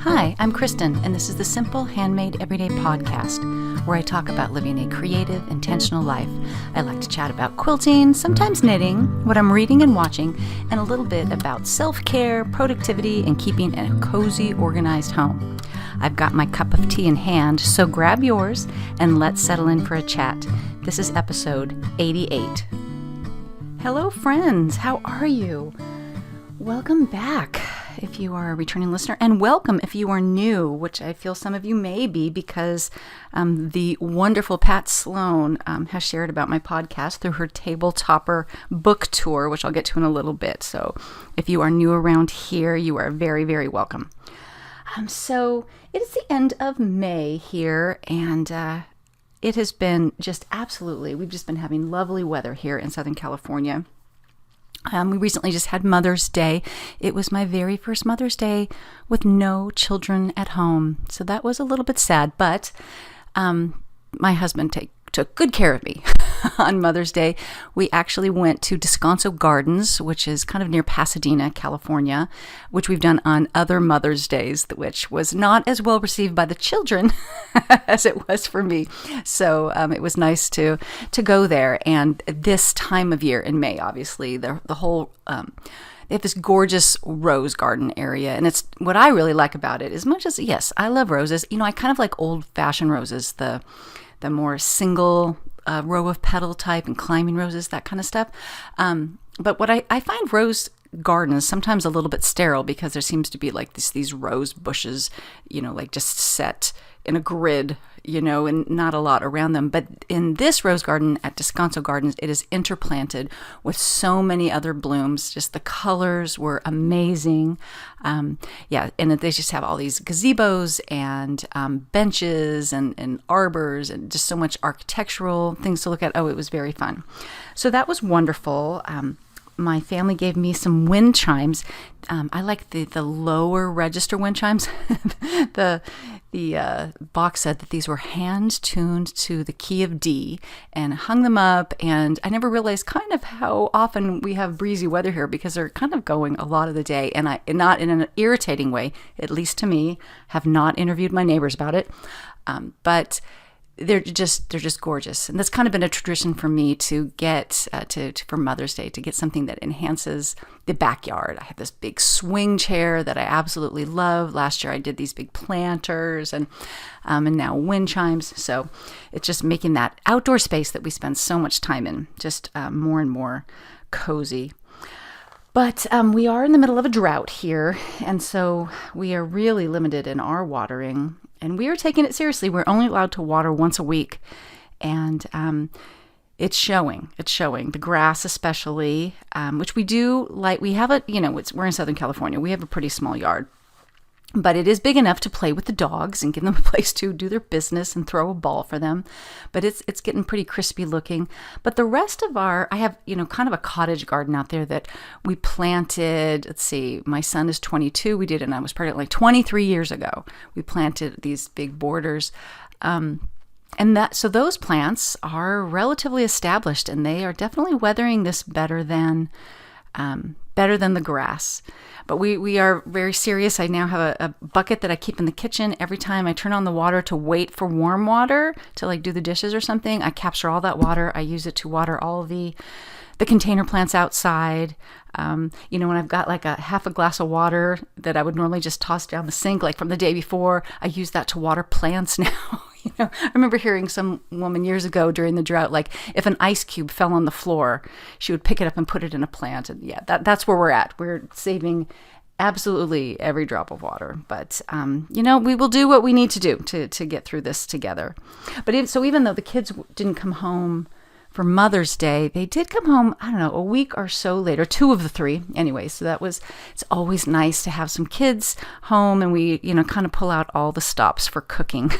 Hi, I'm Kristen, and this is the Simple Handmade Everyday Podcast, where I talk about living a creative, intentional life. I like to chat about quilting, sometimes knitting, what I'm reading and watching, and a little bit about self-care, productivity, and keeping a cozy, organized home. I've got my cup of tea in hand, so grab yours and let's settle in for a chat. This is episode 88. Hello, friends. How are you? Welcome back if you are a returning listener, and welcome if you are new, which I feel some of you may be because the wonderful Pat Sloan has shared about my podcast through her Table Topper book tour, which I'll get to in a little bit. So if you are new around here, you are very, very welcome. So it is the end of May here, and it has been just absolutely, we've just been having lovely weather here in Southern California. We recently just had Mother's Day. It was my very first Mother's Day with no children at home. So that was a little bit sad, but my husband took good care of me on Mother's Day. We actually went to Descanso Gardens, which is kind of near Pasadena, California, which we've done on other Mother's Days, which was not as well received by the children as it was for me. So it was nice to go there. And this time of year in May, obviously, the whole... They have this gorgeous rose garden area, and it's what I really like about it. As much as, yes, I love roses. You know, I kind of like old-fashioned roses, the more single row of petal type and climbing roses, that kind of stuff. But what I find rose gardens sometimes a little bit sterile because there seems to be like these rose bushes, you know, like just set in a grid, you know, and not a lot around them. But in this rose garden at Descanso Gardens, it is interplanted with so many other blooms. Just the colors were amazing. And they just have all these gazebos and benches and arbors and just so much architectural things to look at. Oh, it was very fun. So that was wonderful. My family gave me some wind chimes. I like the lower register wind chimes. The box said that these were hand-tuned to the key of D and hung them up. And I never realized kind of how often we have breezy weather here because they're kind of going a lot of the day. And I, not in an irritating way, at least to me, have not interviewed my neighbors about it. But they're just gorgeous, and that's kind of been a tradition for me to get for Mother's Day to get something that enhances the backyard. I have this big swing chair that I absolutely love. Last year I did these big planters and now wind chimes. So it's just making that outdoor space that we spend so much time in just more and more cozy. But we are in the middle of a drought here, and so we are really limited in our watering. And we are taking it seriously. We're only allowed to water once a week. And it's showing. It's showing. The grass especially, which we do like. We have we're in Southern California. We have a pretty small yard. But it is big enough to play with the dogs and give them a place to do their business and throw a ball for them. But it's getting pretty crispy looking. But the rest of I have, kind of a cottage garden out there that we planted. Let's see, my son is 22. We did it, and I was pregnant like 23 years ago. We planted these big borders. So those plants are relatively established, and they are definitely weathering this better than the grass. But we are very serious. I now have a bucket that I keep in the kitchen. Every time I turn on the water to wait for warm water to like do the dishes or something, I capture all that water. I use it to water all of the container plants outside. When I've got like a half a glass of water that I would normally just toss down the sink like from the day before, I use that to water plants now. I remember hearing some woman years ago during the drought, like if an ice cube fell on the floor, she would pick it up and put it in a plant. And yeah, that's where we're at. We're saving absolutely every drop of water. But, we will do what we need to do to get through this together. But even though the kids didn't come home for Mother's Day, they did come home, I don't know, a week or so later, 2 of the 3 anyway. So it's always nice to have some kids home, and we, kind of pull out all the stops for cooking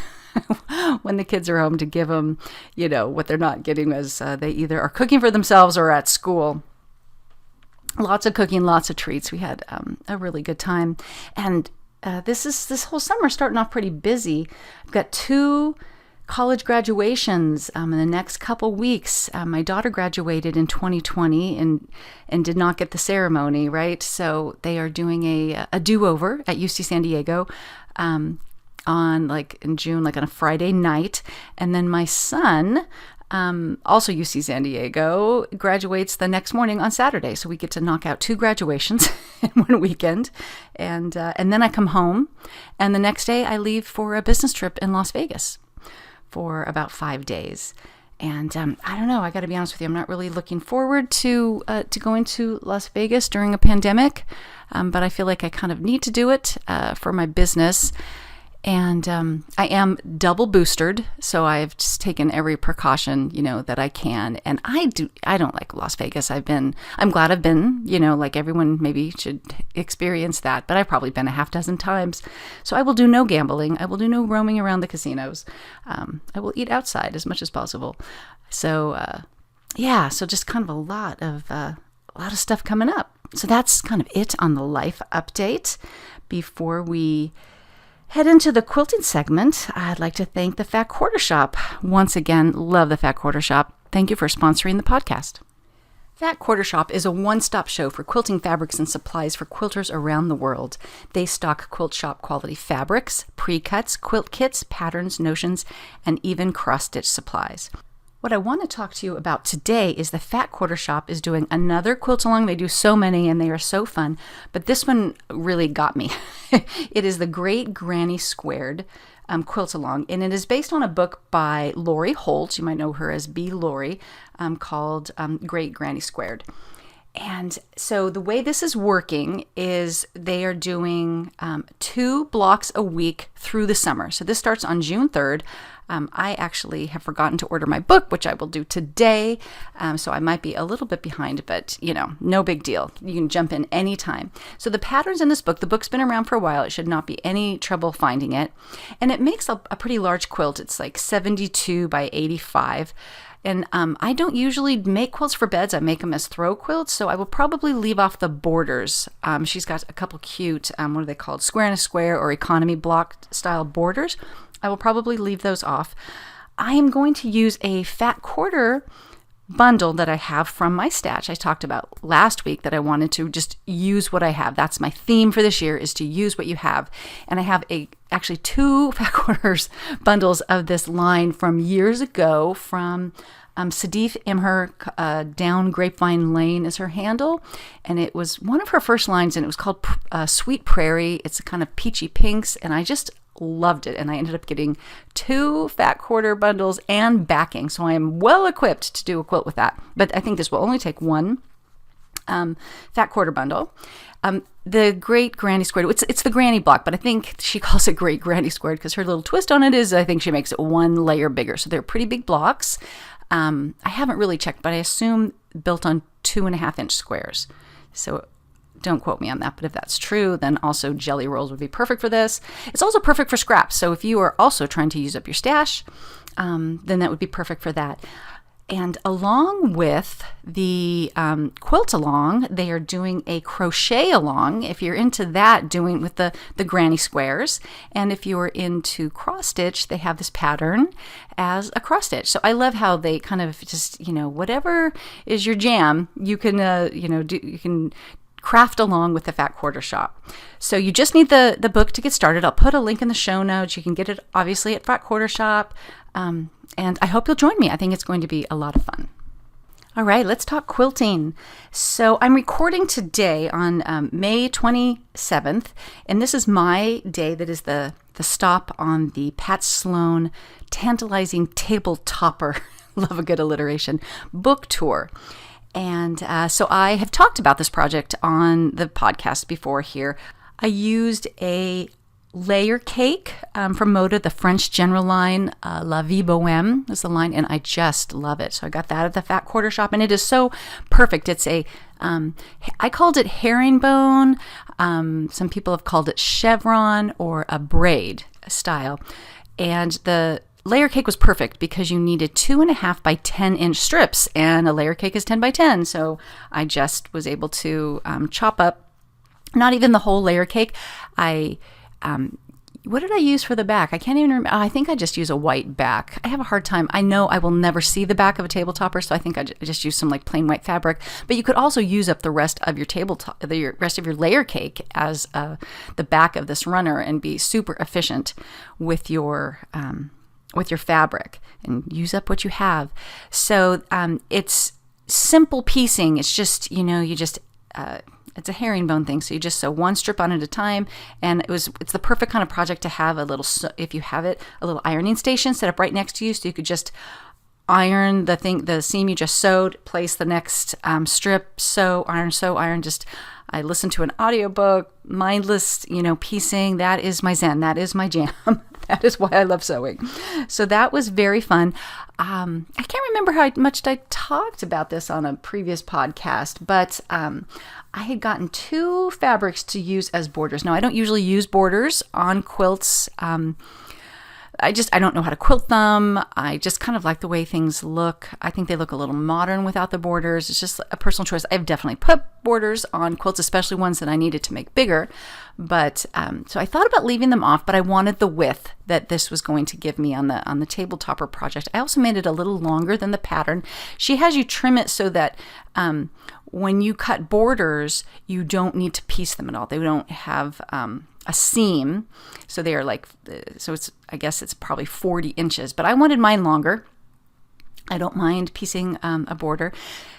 when the kids are home to give them, what they're not getting as they either are cooking for themselves or at school. Lots of cooking, lots of treats. We had a really good time. And this whole summer starting off pretty busy. I've got 2 college graduations in the next couple weeks. My daughter graduated in 2020 and did not get the ceremony, right? So they are doing a do-over at UC San Diego. on like in June, like on a Friday night. And then my son, also UC San Diego, graduates the next morning on Saturday. So we get to knock out 2 graduations in one weekend. And then I come home, and the next day I leave for a business trip in Las Vegas for about 5 days. And I don't know, I got to be honest with you, I'm not really looking forward to going to Las Vegas during a pandemic, but I feel like I kind of need to do it for my business. And I am double boosted, so I've just taken every precaution, that I can. And I don't like Las Vegas. I'm glad I've been, like everyone maybe should experience that, but I've probably been a half dozen times. So I will do no gambling. I will do no roaming around the casinos. I will eat outside as much as possible. So, so just kind of a lot of stuff coming up. So that's kind of it on the life update. Before we head into the quilting segment, I'd like to thank the Fat Quarter Shop. Once again, love the Fat Quarter Shop. Thank you for sponsoring the podcast. Fat Quarter Shop is a one-stop show for quilting fabrics and supplies for quilters around the world. They stock quilt shop quality fabrics, pre-cuts, quilt kits, patterns, notions, and even cross-stitch supplies. What I want to talk to you about today is the Fat Quarter Shop is doing another quilt along. They do so many and they are so fun, but this one really got me. It is the Great Granny Squared quilt along, and it is based on a book by Lori Holt. You might know her as B. Lori, called Great Granny Squared. And so the way this is working is they are doing 2 blocks a week through the summer. So this starts on June 3rd. I actually have forgotten to order my book, which I will do today. So I might be a little bit behind, but no big deal. You can jump in anytime. So the patterns in this book, the book's been around for a while. It should not be any trouble finding it. And it makes a pretty large quilt. It's like 72 by 85. And I don't usually make quilts for beds. I make them as throw quilts, so I will probably leave off the borders. She's got a couple cute, what are they called, square and a square or economy block style borders. I will probably leave those off. I am going to use a Fat Quarter bundle that I have from my stash. I talked about last week that I wanted to just use what I have. That's my theme for this year, is to use what you have. And I have actually 2 Fat Quarters bundles of this line from years ago from Sadif Imher. Down Grapevine Lane is her handle. And it was one of her first lines, and it was called Sweet Prairie. It's a kind of peachy pinks, and I just loved it. And I ended up getting 2 Fat Quarter bundles and backing. So I am well equipped to do a quilt with that. But I think this will only take 1 Fat Quarter bundle. The Great Granny Squared, it's the granny block, but I think she calls it Great Granny Squared because her little twist on it is, I think she makes it 1 layer bigger. So they're pretty big blocks. I haven't really checked, but I assume built on 2.5-inch squares. So don't quote me on that, but if that's true, then also jelly rolls would be perfect for this. It's also perfect for scraps. So if you are also trying to use up your stash, then that would be perfect for that. And along with the quilt along, they are doing a crochet along. If you're into that, doing with the granny squares. And if you're into cross stitch, they have this pattern as a cross stitch. So I love how they kind of just, whatever is your jam, you can, you can craft along with the Fat Quarter Shop. So you just need the book to get started. I'll put a link in the show notes. You can get it obviously at Fat Quarter Shop. And I hope you'll join me. I think it's going to be a lot of fun. All right, let's talk quilting. So I'm recording today on May 27th, and this is my day that is the stop on the Pat Sloan Tantalizing Table Topper, love a good alliteration, book tour. And so I have talked about this project on the podcast before here. I used a layer cake from Moda, the French general line, La Vie Bohème is the line, and I just love it. So I got that at the Fat Quarter Shop, and it is so perfect. It's I called it herringbone. Some people have called it chevron or a braid style. And the layer cake was perfect because you needed 2.5 by 10-inch strips, and a layer cake is 10 by 10. So I just was able to chop up, not even the whole layer cake. I what did I use for the back? I can't even remember. I think I just use a white back. I have a hard time. I know I will never see the back of a table topper, so I think I just use some like plain white fabric. But you could also use up the rest of your the rest of your layer cake as the back of this runner and be super efficient with your fabric and use up what you have. So it's simple piecing. It's just, it's a herringbone thing. So you just sew one strip on at a time. And it's the perfect kind of project to have if you have it, a little ironing station set up right next to you. So you could just iron the seam you just sewed, place the next strip, sew, iron. I listen to an audiobook, mindless, piecing. That is my zen. That is my jam. That is why I love sewing. So that was very fun. I can't remember how much I talked about this on a previous podcast, but I had gotten 2 fabrics to use as borders. Now, I don't usually use borders on quilts. I don't know how to quilt them. I just kind of like the way things look. I think they look a little modern without the borders. It's just a personal choice. I've definitely put borders on quilts, especially ones that I needed to make bigger. But so I thought about leaving them off, but I wanted the width that this was going to give me on the table topper project. I also made it a little longer than the pattern. She has you trim it so that when you cut borders, you don't need to piece them at all. They don't have a seam, so they are I guess it's probably 40 inches, but I wanted mine longer. I don't mind piecing a border.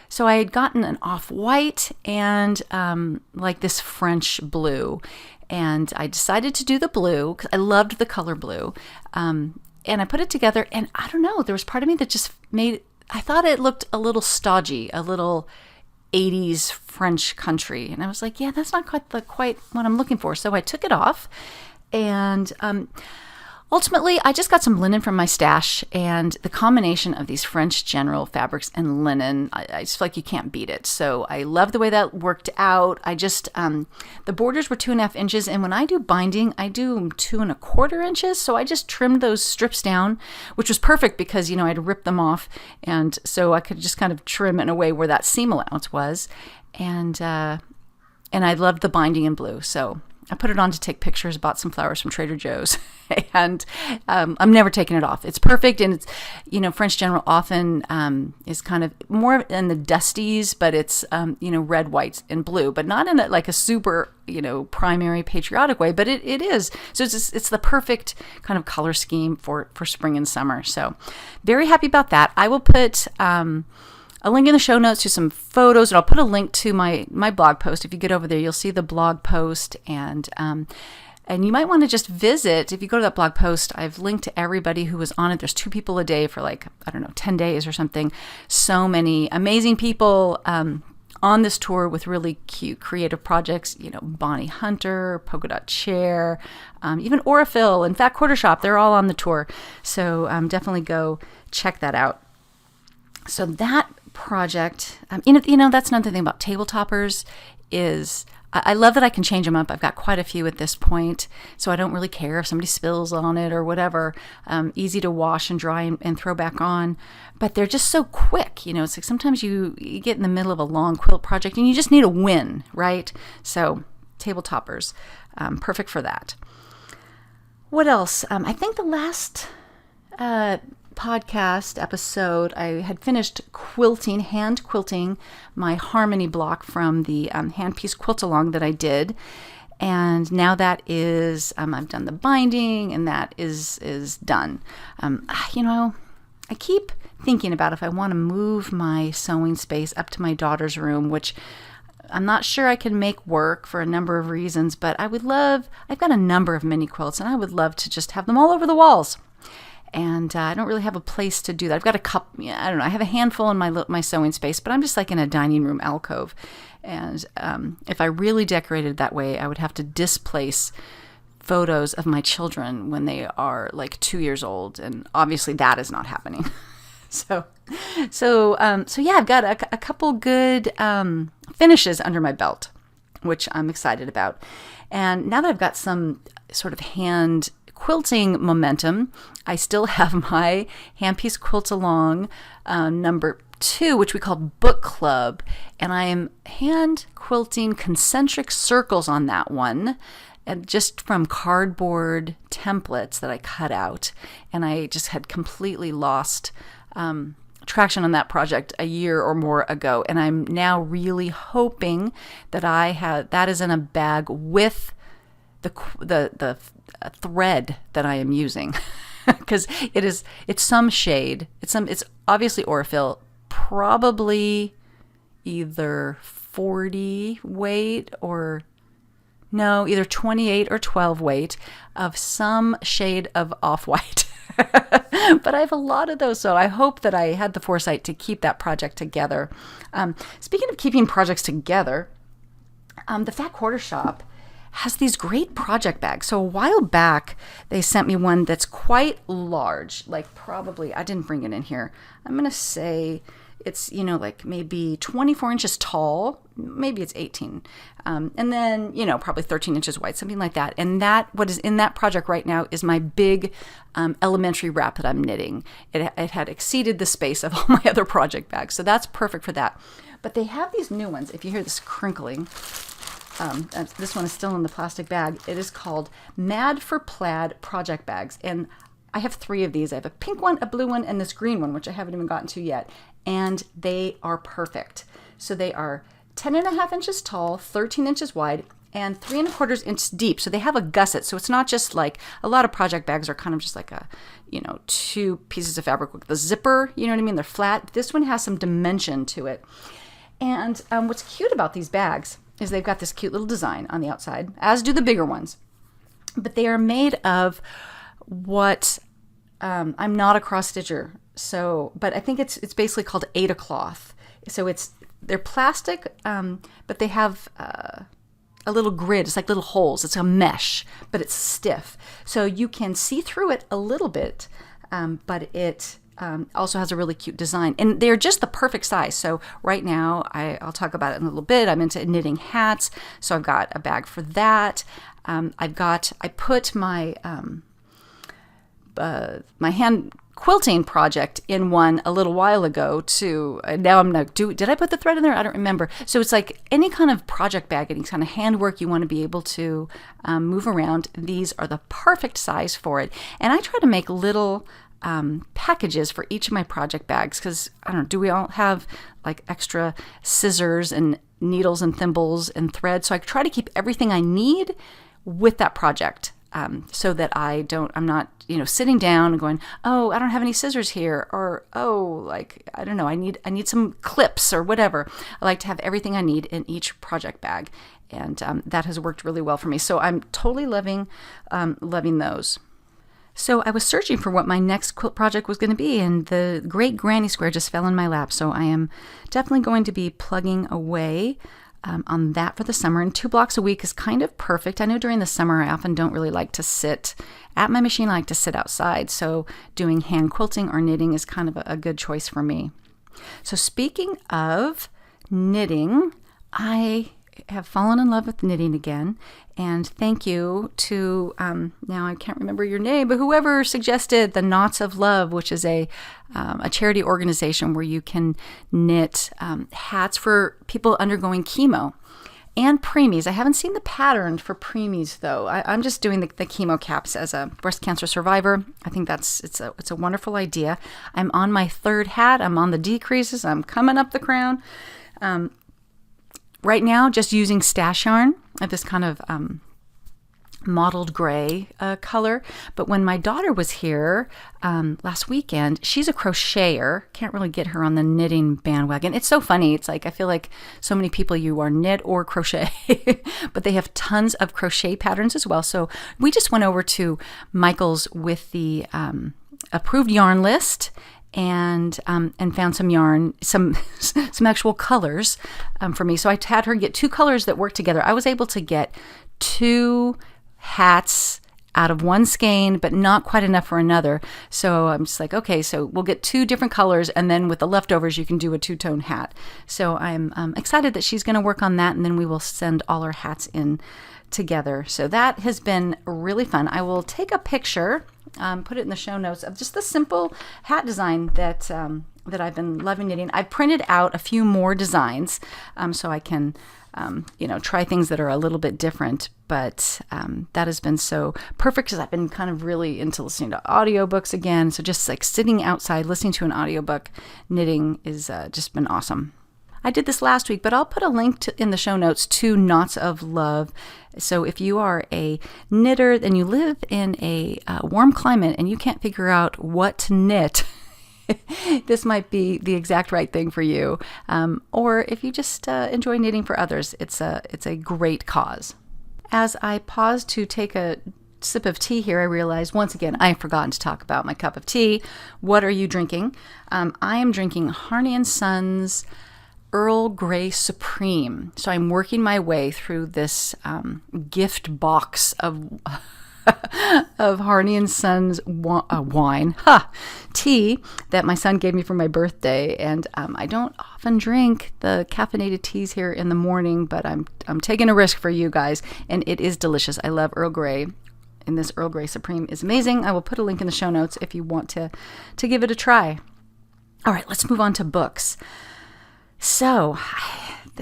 So I had gotten an off-white and like this French blue, and I decided to do the blue because I loved the color blue, and I put it together, and I don't know, there was part of me that just I thought it looked a little stodgy, a little 80s French country. And I was like, yeah, that's not quite what I'm looking for. So I took it off, and ultimately I just got some linen from my stash, and the combination of these French general fabrics and linen, I just feel like you can't beat it. So I love the way that worked out. I just, the borders were 2.5 inches. And when I do binding, I do 2.25 inches. So I just trimmed those strips down, which was perfect because, I had ripped them off. And so I could just kind of trim in a way where that seam allowance was. And I loved the binding in blue. So I put it on to take pictures, bought some flowers from Trader Joe's, and I'm never taking it off. It's perfect, and it's, French General often is kind of more in the dusties, but it's, red, white, and blue, but not in a super, primary patriotic way, but it is. So it's the perfect kind of color scheme for spring and summer. So very happy about that. I will put a link in the show notes to some photos, and I'll put a link to my blog post. If you get over there, you'll see the blog post, and you might want to just visit. If you go to that blog post, I've linked to everybody who was on it. There's 2 people a day for 10 days or something. So many amazing people on this tour with really cute creative projects. Bonnie Hunter, Polka Dot Chair, even Aurifil and Fat Quarter Shop. They're all on the tour. So definitely go check that out. So that project, that's another thing about table toppers is I love that I can change them up. I've got quite a few at this point, so I don't really care if somebody spills on it or whatever. Easy to wash and dry and throw back on, but they're just so quick. It's like sometimes you get in the middle of a long quilt project and you just need a win, right? So table toppers, perfect for that. What else? I think the last podcast episode, I had finished hand quilting my harmony block from the hand piece quilt along that I did, and now that is I've done the binding, and that is done. I keep thinking about if I want to move my sewing space up to my daughter's room, which I'm not sure I can make work for a number of reasons, but I've got a number of mini quilts, and I would love to just have them all over the walls. And I don't really have a place to do that. I've got a couple, I don't know, I have a handful in my sewing space, but I'm just like in a dining room alcove. And if I really decorated that way, I would have to displace photos of my children when they are like 2 years old. And obviously that is not happening. So yeah, I've got a couple good finishes under my belt, which I'm excited about. And now that I've got some sort of hand quilting momentum, I still have my hand piece quilt along number 2, which we call Book Club, and I am hand quilting concentric circles on that one. and just from cardboard templates that I cut out. And I just had completely lost traction on that project a year or more ago. And I'm now really hoping that that is in a bag with the thread that I am using. Because it's some shade. It's obviously Orifil, probably either 40 weight or either 28 or 12 weight of some shade of off-white. But I have a lot of those, so I hope that I had the foresight to keep that project together. Speaking of keeping projects together, the Fat Quarter Shop has these great project bags. So a while back, they sent me one that's quite large, like probably, I didn't bring it in here. I'm going to say it's, like maybe 24 inches tall, maybe it's 18. And then, probably 13 inches wide, something like that. And what is in that project right now is my big elementary wrap that I'm knitting. It had exceeded the space of all my other project bags. So that's perfect for that. But they have these new ones. If you hear this crinkling, this one is still in the plastic bag. It is called Mad for Plaid project bags. And I have 3 of these. I have a pink one, a blue one, and this green one, which I haven't even gotten to yet. And they are perfect. So they are 10.5 inches tall, 13 inches wide, and 3.25 inches deep. So they have a gusset. So it's not just like a lot of project bags are kind of just like 2 pieces of fabric with the zipper. You know what I mean? They're flat. This one has some dimension to it. And what's cute about these bags is they've got this cute little design on the outside, as do the bigger ones. But they are made of what, I'm not a cross stitcher, but I think it's basically called Aida cloth. So they're plastic, but they have a little grid. It's like little holes. It's a mesh, but it's stiff. So you can see through it a little bit, but it also has a really cute design. And they're just the perfect size. So right now, I'll talk about it in a little bit. I'm into knitting hats, so I've got a bag for that. I put my my hand quilting project in one a little while ago too. Now I'm like, did I put the thread in there? I don't remember. So it's like any kind of project bag, any kind of handwork you want to be able to move around. These are the perfect size for it. And I try to make little packages for each of my project bags because, I don't know, do we all have like extra scissors and needles and thimbles and thread? So I try to keep everything I need with that project. So that I'm not, sitting down and going, oh, I don't have any scissors here, or I don't know, I need some clips or whatever. I like to have everything I need in each project bag, and that has worked really well for me. So I'm totally loving those. So I was searching for what my next quilt project was going to be, and the great granny square just fell in my lap. So I am definitely going to be plugging away on that for the summer, and 2 blocks a week is kind of perfect. I know during the summer I often don't really like to sit at my machine. I like to sit outside, so doing hand quilting or knitting is kind of a good choice for me. So speaking of knitting, I have fallen in love with knitting again, and thank you to now I can't remember your name, but whoever suggested the Knots of Love, which is a charity organization where you can knit hats for people undergoing chemo and preemies. I haven't seen the pattern for preemies though. I'm just doing the chemo caps as a breast cancer survivor. I think it's a wonderful idea. I'm on my 3rd hat. I'm on the decreases. I'm coming up the crown. Right now, just using stash yarn of this kind of mottled gray color. But when my daughter was here last weekend, she's a crocheter. Can't really get her on the knitting bandwagon. It's so funny. It's like I feel like so many people, you are knit or crochet, but they have tons of crochet patterns as well. So we just went over to Michael's with the approved yarn list and found some yarn, some actual colors for me. So I had her get 2 colors that work together. I was able to get 2 hats out of one skein, but not quite enough for another. So I'm just like, okay, so we'll get 2 different colors, and then with the leftovers, you can do a 2-tone hat. So I'm excited that she's going to work on that, and then we will send all our hats in together. So that has been really fun. I will take a picture, put it in the show notes, of just the simple hat design that I've been loving knitting. I've printed out a few more designs so I can try things that are a little bit different. But that has been so perfect because I've been kind of really into listening to audiobooks again. So just like sitting outside, listening to an audiobook, knitting is just been awesome. I did this last week, but I'll put a link in the show notes to Knots of Love. So if you are a knitter and you live in a warm climate and you can't figure out what to knit, this might be the exact right thing for you. Or if you just enjoy knitting for others, it's a great cause. As I pause to take a sip of tea here, I realized once again I've forgotten to talk about my cup of tea. What are you drinking? I am drinking Carne Asa's Earl Grey Supreme. So I'm working my way through this gift box of Carne Asa's tea that my son gave me for my birthday. And I don't often drink the caffeinated teas here in the morning, but I'm taking a risk for you guys, and it is delicious. I love Earl Grey, and this Earl Grey Supreme is amazing. I will put a link in the show notes if you want to give it a try. All right, let's move on to books. So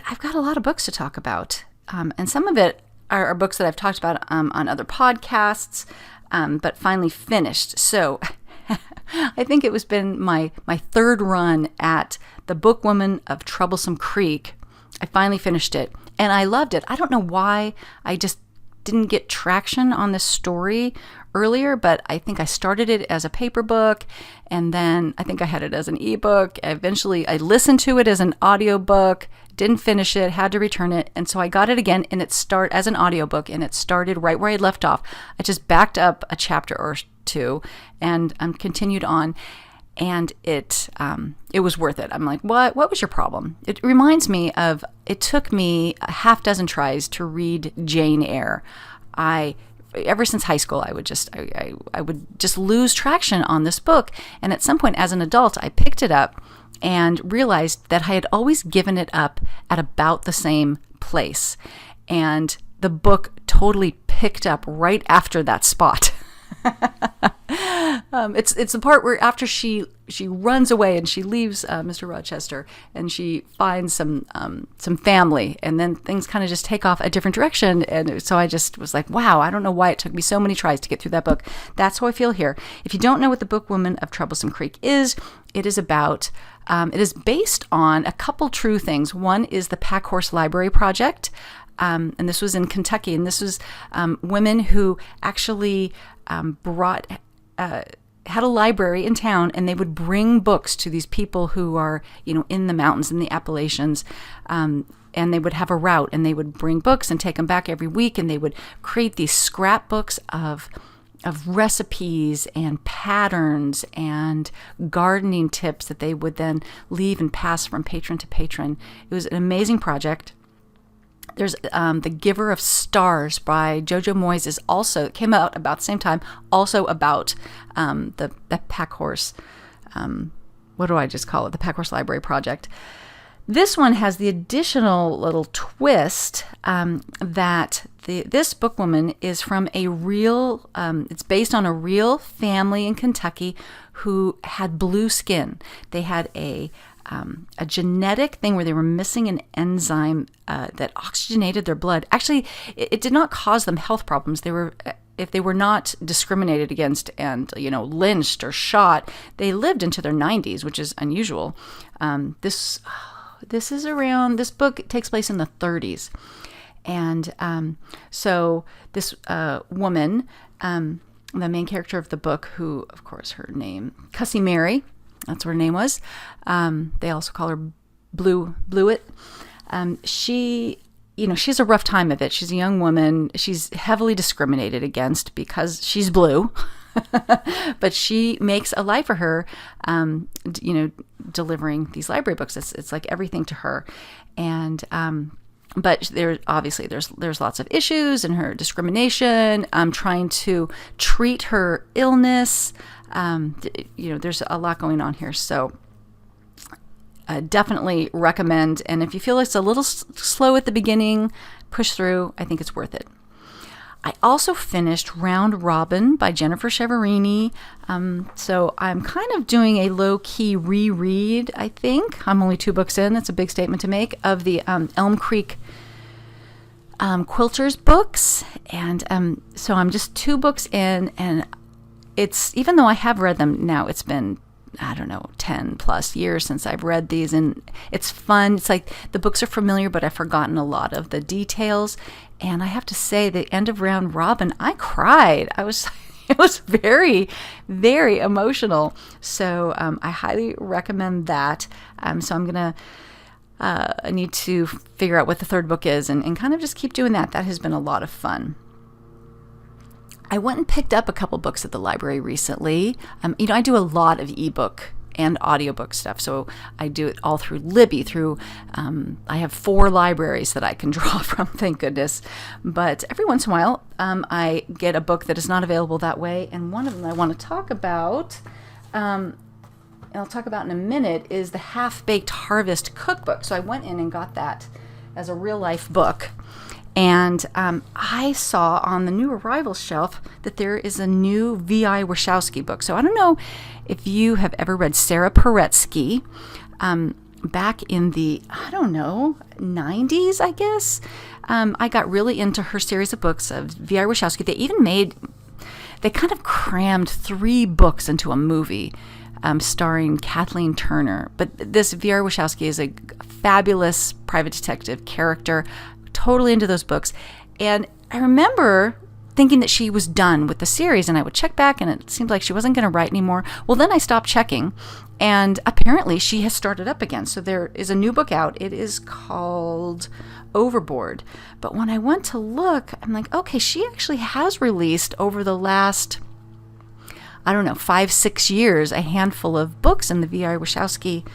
I've got a lot of books to talk about, and some of it are books that I've talked about on other podcasts, but finally finished. So I think it was been my third run at The Bookwoman of Troublesome Creek. I finally finished it, and I loved it. I don't know why I just didn't get traction on this story earlier, but I think I started it as a paper book, and then I think I had it as an ebook. Eventually, I listened to it as an audiobook, didn't finish it, had to return it, and so I got it again, and it started as an audiobook, and it started right where I left off. I just backed up a chapter or two and continued on, and it was worth it. I'm like, what was your problem? It reminds me of, it took me a half dozen tries to read Jane Eyre. Ever since high school, I would just lose traction on this book. And at some point as an adult, I picked it up and realized that I had always given it up at about the same place. And the book totally picked up right after that spot. It's the part where after she runs away and she leaves Mr. Rochester and she finds some family, and then things kind of just take off a different direction. And so I just was like, wow, I don't know why it took me so many tries to get through that book. That's how I feel here. If you don't know what The Bookwoman of Troublesome Creek is, it is about it is based on a couple true things. One is the Packhorse Library Project. And this was in Kentucky, and this was women who actually had a library in town, and they would bring books to these people who are, in the mountains, in the Appalachians, and they would have a route, and they would bring books and take them back every week, and they would create these scrapbooks of recipes and patterns and gardening tips that they would then leave and pass from patron to patron. It was an amazing project. There's The Giver of Stars by Jojo Moyes it came out about the same time, also about the Packhorse, what do I just call it? The Packhorse Library Project. This one has the additional little twist that this bookwoman is from a real, it's based on a real family in Kentucky who had blue skin. They had a genetic thing where they were missing an enzyme that oxygenated their blood. Actually, it did not cause them health problems. If they were not discriminated against and lynched or shot, they lived into their 90s, which is unusual. This book takes place in the 30s, and so this woman, the main character of the book, who of course her name Cussy Mary. That's what her name was. They also call her Blewett. She has a rough time of it. She's a young woman. She's heavily discriminated against because she's blue. But she makes a life for her, delivering these library books. It's like everything to her. And but there's lots of issues in her discrimination. Trying to treat her illness. There's a lot going on here. So definitely recommend. And if you feel it's a little slow at the beginning, push through. I think it's worth it. I also finished Round Robin by Jennifer Cheverini. So I'm kind of doing a low-key reread, I think. I'm only 2 books in. That's a big statement to make, of the Elm Creek quilters books, and so I'm just 2 books in, and it's, even though I have read them now, it's been, I don't know, 10 plus years since I've read these, and it's fun. It's like the books are familiar, but I've forgotten a lot of the details. And I have to say, the end of Round Robin, I cried. It was very, very emotional. So I highly recommend that. So I'm going to, I need to figure out what the 3rd book is, and kind of just keep doing that. That has been a lot of fun. I went and picked up a couple books at the library recently. I do a lot of ebook and audiobook stuff, so I do it all through Libby. I have 4 libraries that I can draw from, thank goodness. But every once in a while, I get a book that is not available that way, and one of them I want to talk about, and I'll talk about in a minute, is the Half-Baked Harvest Cookbook. So I went in and got that as a real-life book. And I saw on the new arrivals shelf that there is a new V.I. Warshawski book. So I don't know if you have ever read Sarah Paretsky. Back in the, 90s, I guess. I got really into her series of books of V.I. Warshawski. They kind of crammed 3 books into a movie starring Kathleen Turner. But this V.I. Warshawski is a fabulous private detective character. Totally into those books. And I remember thinking that she was done with the series, and I would check back, and it seemed like she wasn't going to write anymore. Well, then I stopped checking, and apparently she has started up again. So there is a new book out. It is called Overboard. But when I went to look, I'm like, okay, she actually has released over the last, 5-6 years, a handful of books in the V.I. Warshawski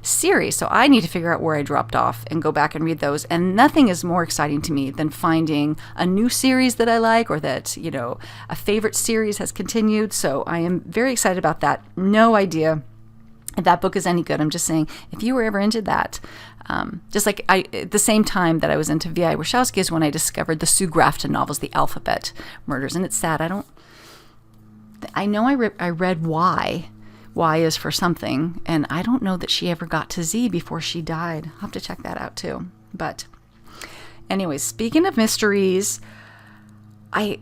series. So I need to figure out where I dropped off and go back and read those. And nothing is more exciting to me than finding a new series that I like, or that, a favorite series has continued. So I am very excited about that. No idea if that book is any good. I'm just saying, if you were ever into that, just like at the same time that I was into V.I. Warshawski is when I discovered the Sue Grafton novels, The Alphabet Murders. And it's sad. I know I read Y. Y is for something, and I don't know that she ever got to Z before she died. I'll have to check that out too. But anyways, speaking of mysteries, I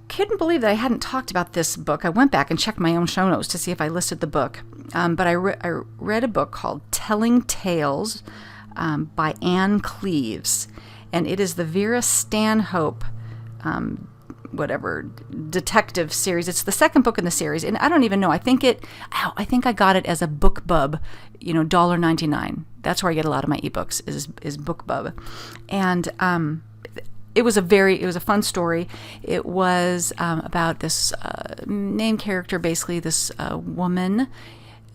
couldn't believe that I hadn't talked about this book. I went back and checked my own show notes to see if I listed the book. But I read a book called Telling Tales by Anne Cleves, and it is the Vera Stanhope detective series. It's the 2nd book in the series, and I don't even know. I think I got it as a BookBub, $1.99. That's where I get a lot of my ebooks is BookBub, and it was a fun story. It was about this main character, basically this woman,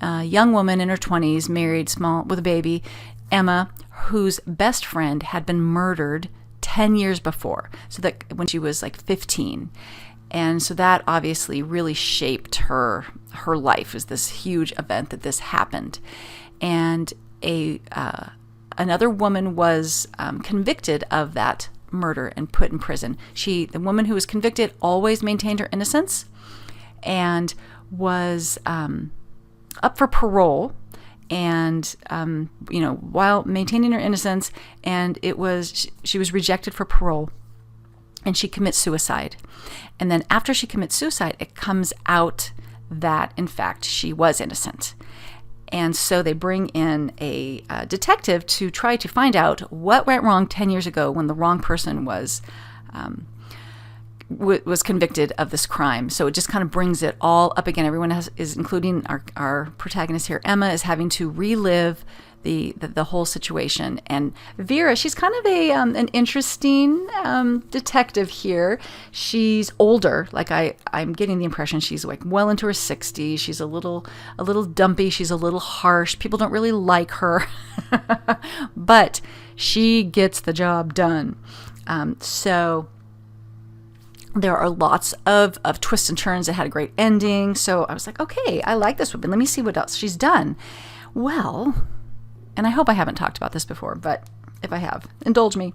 young woman in her 20s, married, small, with a baby, Emma, whose best friend had been murdered 10 years before, so that when she was like 15. And so that obviously really shaped her life. It was this huge event that this happened. And another woman was convicted of that murder and put in prison. The woman who was convicted always maintained her innocence and was up for parole, and while maintaining her innocence, and she was rejected for parole, and she commits suicide. And then after she commits suicide, it comes out that in fact she was innocent. And so they bring in a detective to try to find out what went wrong 10 years ago when the wrong person was convicted of this crime. So it just kind of brings it all up again. Everyone is including our protagonist here, Emma, is having to relive the whole situation. And Vera, she's kind of an interesting detective here. She's older. Like I'm getting the impression she's like well into her 60s. She's a little dumpy. She's a little harsh. People don't really like her, but she gets the job done. So there are lots of twists and turns that had a great ending. So I was like, okay, I like this woman. Let me see what else she's done. Well, and I hope I haven't talked about this before, but if I have, indulge me.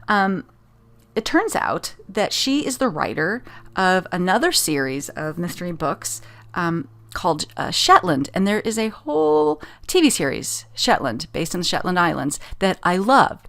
It turns out that she is the writer of another series of mystery books called Shetland. And there is a whole TV series, Shetland, based in the Shetland Islands, that I love.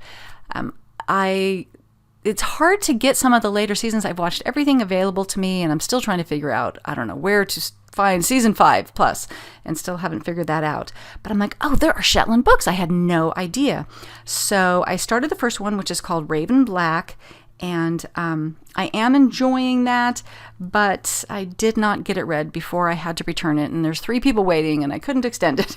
it's hard to get some of the later seasons. I've watched everything available to me, and I'm still trying to figure out, I don't know, where to find season 5 plus, and still haven't figured that out. But I'm like, oh, there are Shetland books. I had no idea. So I started the first one, which is called Raven Black, and I am enjoying that, but I did not get it read before I had to return it, and there's 3 people waiting, and I couldn't extend it.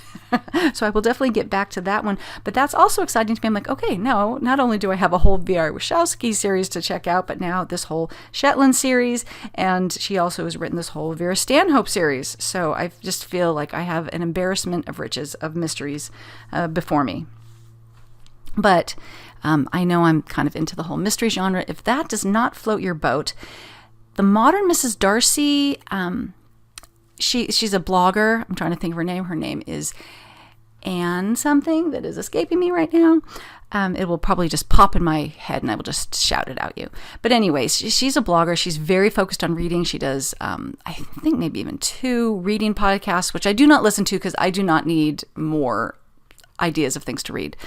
So I will definitely get back to that one. But that's also exciting to me. I'm like, okay, no, not only do I have a whole V.R. Wachowski series to check out, but now this whole Shetland series, and she also has written this whole Vera Stanhope series. So I just feel like I have an embarrassment of riches of mysteries before me. But I know I'm kind of into the whole mystery genre. If that does not float your boat, the modern Mrs. Darcy, she's a blogger. I'm trying to think of her name. Her name is Anne something that is escaping me right now. It will probably just pop in my head and I will just shout it out you. But anyways, she's a blogger. She's very focused on reading. She does, I think maybe even 2 reading podcasts, which I do not listen to because I do not need more ideas of things to read.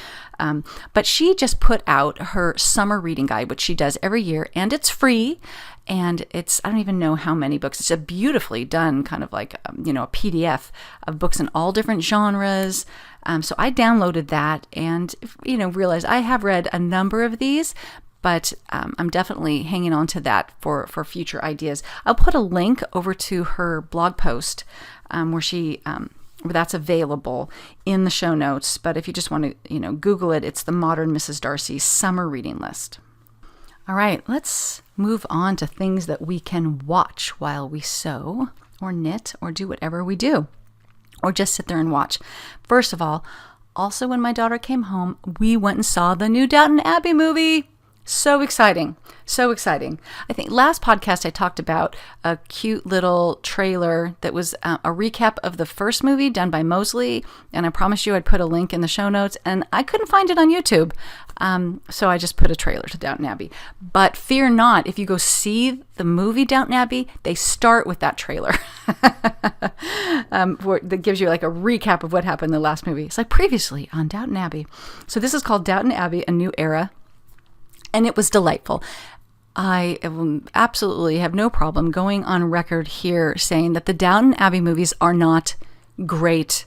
But she just put out her summer reading guide, which she does every year, and it's free. And it's, I don't even know how many books. It's a beautifully done kind of like, a PDF of books in all different genres. So I downloaded that and, realized I have read a number of these, but I'm definitely hanging on to that for future ideas. I'll put a link over to her blog post where that's available in the show notes. But if you just want to, Google it, it's the Modern Mrs. Darcy Summer Reading List. All right, let's move on to things that we can watch while we sew or knit or do whatever we do, or just sit there and watch. First of all, also when my daughter came home, we went and saw the new Downton Abbey movie. So exciting. So exciting. I think last podcast I talked about a cute little trailer that was a recap of the first movie done by Mosley. And I promised you I'd put a link in the show notes. And I couldn't find it on YouTube. So I just put a trailer to Downton Abbey. But fear not, if you go see the movie Downton Abbey, they start with that trailer. That gives you like a recap of what happened in the last movie. It's like previously on Downton Abbey. So this is called Downton Abbey, A New Era. And it was delightful. I absolutely have no problem going on record here saying that the Downton Abbey movies are not great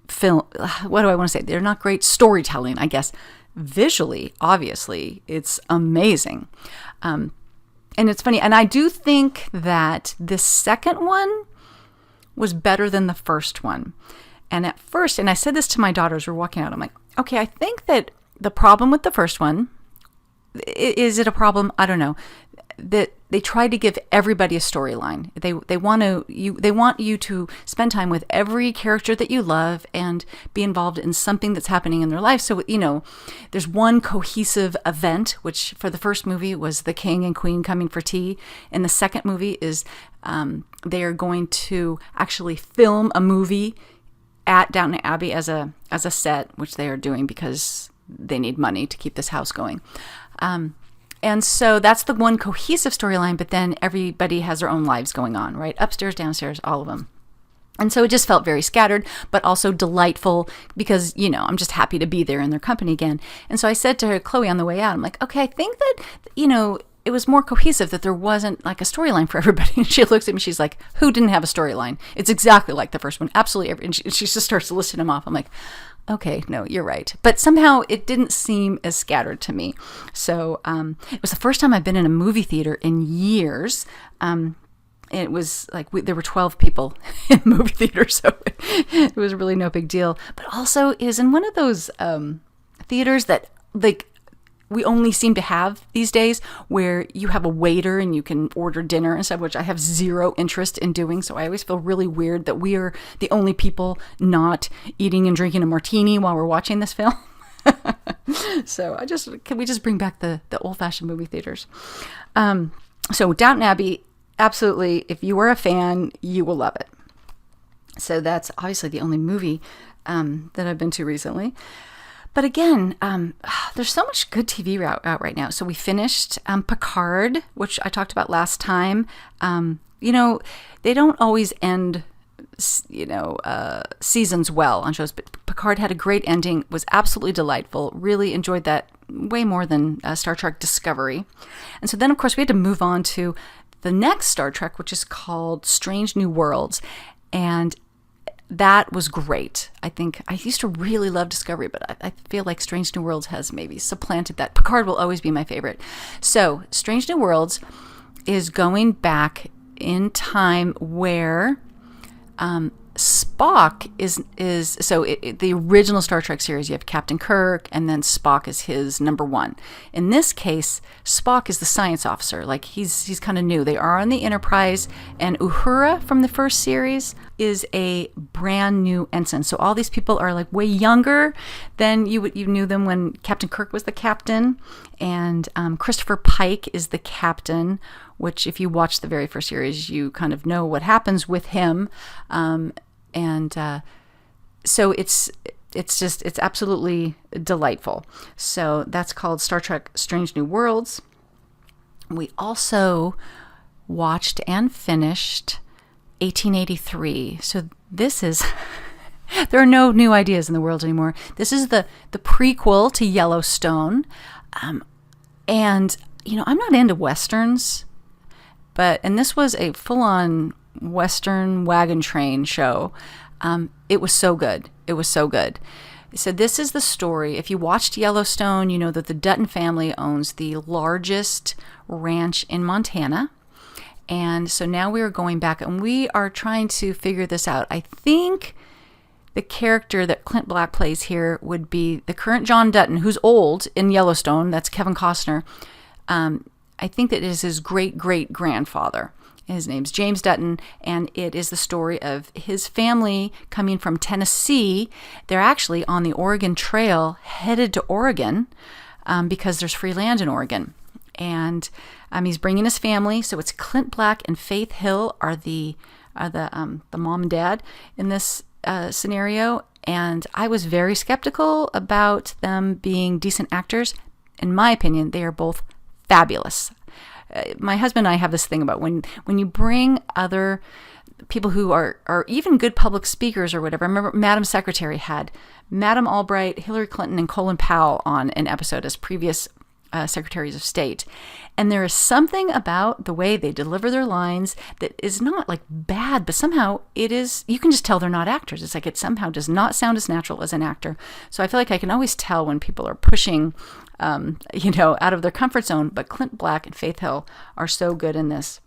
film. What do I want to say? They're not great storytelling, I guess. Visually, obviously, it's amazing. And it's funny. And I do think that the second one was better than the first one. And at first, and I said this to my daughters, we're walking out, I'm like, okay, I think that the problem with the first one, is it a problem? I don't know. That they try to give everybody a storyline. They want you to spend time with every character that you love and be involved in something that's happening in their life. So, there's one cohesive event, which for the first movie was the king and queen coming for tea. And the second movie is they are going to actually film a movie at Downton Abbey as a set, which they are doing because they need money to keep this house going. And so that's the one cohesive storyline, but then everybody has their own lives going on, right? Upstairs, downstairs, all of them. And so it just felt very scattered, but also delightful because, I'm just happy to be there in their company again. And so I said to Chloe on the way out, I'm like, okay, I think that, it was more cohesive, that there wasn't like a storyline for everybody. And she looks at me, she's like, who didn't have a storyline? It's exactly like the first one. Absolutely. And she just starts listing them off. I'm like, okay, no, you're right. But somehow it didn't seem as scattered to me. So it was the first time I've been in a movie theater in years. It was like there were 12 people in the movie theater, so it was really no big deal. But also it was in one of those theaters that like we only seem to have these days, where you have a waiter and you can order dinner and stuff, which I have zero interest in doing. So I always feel really weird that we are the only people not eating and drinking a martini while we're watching this film. So can we just bring back the old-fashioned movie theaters? So Downton Abbey, absolutely, if you are a fan, you will love it. So that's obviously the only movie that I've been to recently. But again, there's so much good TV out right now. So we finished Picard, which I talked about last time. They don't always end, seasons well on shows, but Picard had a great ending, was absolutely delightful. Really enjoyed that way more than Star Trek Discovery. And so then, of course, we had to move on to the next Star Trek, which is called Strange New Worlds. And that was great. I think I used to really love Discovery, but I feel like Strange New Worlds has maybe supplanted that. Picard will always be my favorite. So Strange New Worlds is going back in time where Spock is the original Star Trek series, you have Captain Kirk, and then Spock is his number one. In this case, Spock is the science officer. Like he's kind of new. They are on the Enterprise, and Uhura from the first series is a brand new ensign. So all these people are like way younger than you knew them when Captain Kirk was the captain, and Christopher Pike is the captain, which if you watch the very first series, you kind of know what happens with him. So it's absolutely delightful. So that's called Star Trek Strange New Worlds. We also watched and finished 1883. So this is, there are no new ideas in the world anymore. This is the prequel to Yellowstone. And, I'm not into Westerns, and this was a full-on Western wagon train show. It was so good. It was so good. So this is the story. If you watched Yellowstone, you know that the Dutton family owns the largest ranch in Montana. And so now we are going back and we are trying to figure this out. I think the character that Clint Black plays here would be the current John Dutton, who's old in Yellowstone. That's Kevin Costner. I think that it is his great-great-grandfather. His name's James Dutton, and it is the story of his family coming from Tennessee. They're actually on the Oregon Trail, headed to Oregon, because there's free land in Oregon. And he's bringing his family. So it's Clint Black and Faith Hill are the mom and dad in this scenario. And I was very skeptical about them being decent actors. In my opinion, they are both fabulous. My husband and I have this thing about when you bring other people who are even good public speakers or whatever. I remember Madam Secretary had Madam Albright, Hillary Clinton, and Colin Powell on an episode as previous secretaries of state. And there is something about the way they deliver their lines that is not like bad, but somehow it is, you can just tell they're not actors. It's like it somehow does not sound as natural as an actor. So I feel like I can always tell when people are pushing, out of their comfort zone. But Clint Black and Faith Hill are so good in this.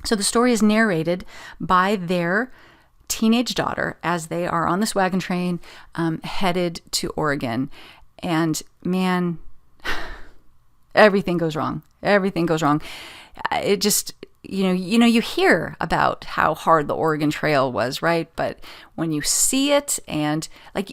So the story is narrated by their teenage daughter as they are on this wagon train headed to Oregon. And man, everything goes wrong. Everything goes wrong. It just, you hear about how hard the Oregon Trail was, right? But when you see it and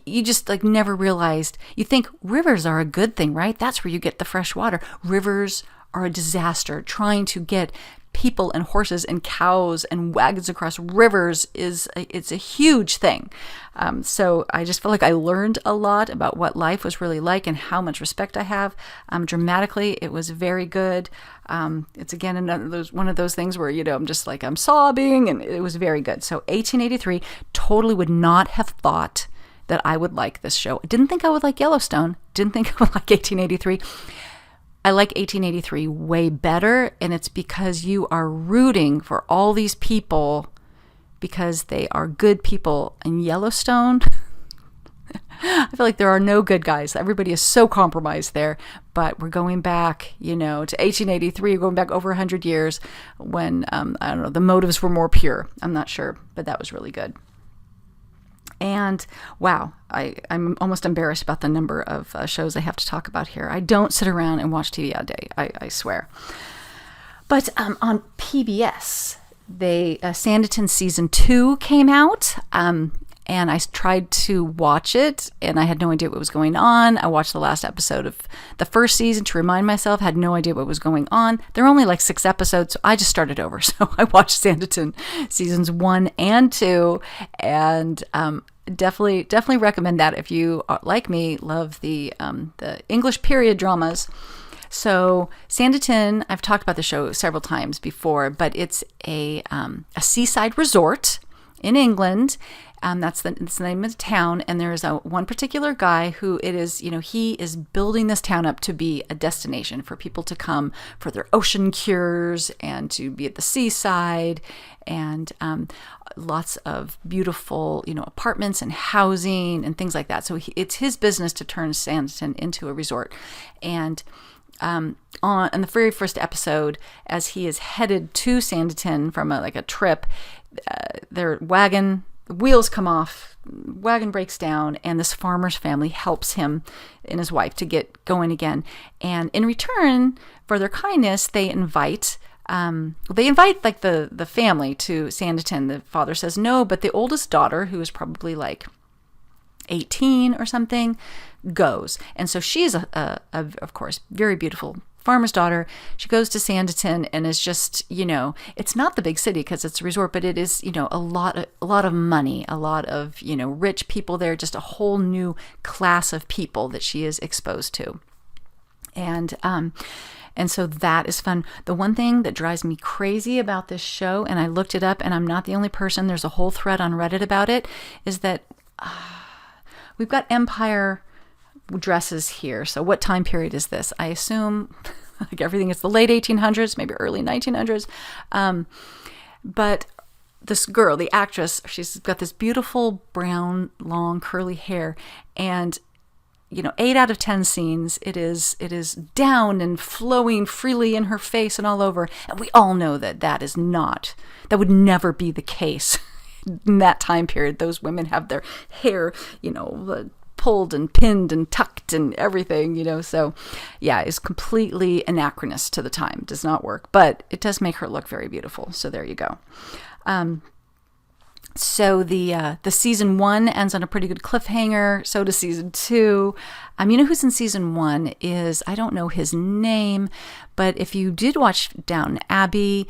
you just never realized, you think rivers are a good thing, right? That's where you get the fresh water. Rivers are a disaster. Trying to get people and horses and cows and wagons across rivers it's a huge thing. So I just felt like I learned a lot about what life was really like and how much respect I have. Dramatically, it was very good. It's again one of those things where I'm just I'm sobbing, and it was very good. So 1883, totally would not have thought that I would like this show. I didn't think I would like Yellowstone. Didn't think I would like 1883. I like 1883 way better, and it's because you are rooting for all these people because they are good people. In Yellowstone, I feel like there are no good guys. Everybody is so compromised there, but we're going back, to 1883, going back over 100 years when, the motives were more pure. I'm not sure, but that was really good. And wow, I'm almost embarrassed about the number of shows I have to talk about here. I don't sit around and watch TV all day, I swear. But on PBS, Sanditon Season 2 came out, and I tried to watch it, and I had no idea what was going on. I watched the last episode of the first season to remind myself, had no idea what was going on. There are only 6 episodes, so I just started over. So I watched Sanditon Seasons 1 and 2, and definitely recommend that if you, like me, love the English period dramas. So Sanditon, I've talked about the show several times before, but it's a seaside resort. in England. That's the name of the town. And there's one particular guy who he is building this town up to be a destination for people to come for their ocean cures and to be at the seaside, and lots of beautiful, apartments and housing and things like that. So it's his business to turn Sanditon into a resort. And on the very first episode, as he is headed to Sanditon from a trip, their wagon, the wheels come off, wagon breaks down, and this farmer's family helps him and his wife to get going again. And in return for their kindness, they invite like the family to Sanditon. The father says no, but the oldest daughter, who is probably like 18 or something, goes. And so she's of course, very beautiful farmer's daughter. She goes to Sanditon and is just, it's not the big city because it's a resort, but it is, a lot of money, a lot of, rich people there, just a whole new class of people that she is exposed to. And so that is fun. The one thing that drives me crazy about this show, and I looked it up, and I'm not the only person, there's a whole thread on Reddit about it, is that we've got empire dresses here. So what time period is this? I assume like everything is the late 1800s, maybe early 1900s. But this girl, the actress, she's got this beautiful brown, long, curly hair, and 8 out of 10 scenes, it is down and flowing freely in her face and all over. And we all know that would never be the case in that time period. Those women have their hair, pulled and pinned and tucked and everything, so yeah, it's completely anachronous to the time. Does not work, but it does make her look very beautiful. So there you go. So the season 1 ends on a pretty good cliffhanger. So does season 2. Who's in season 1 is, I don't know his name, but if you did watch Downton Abbey,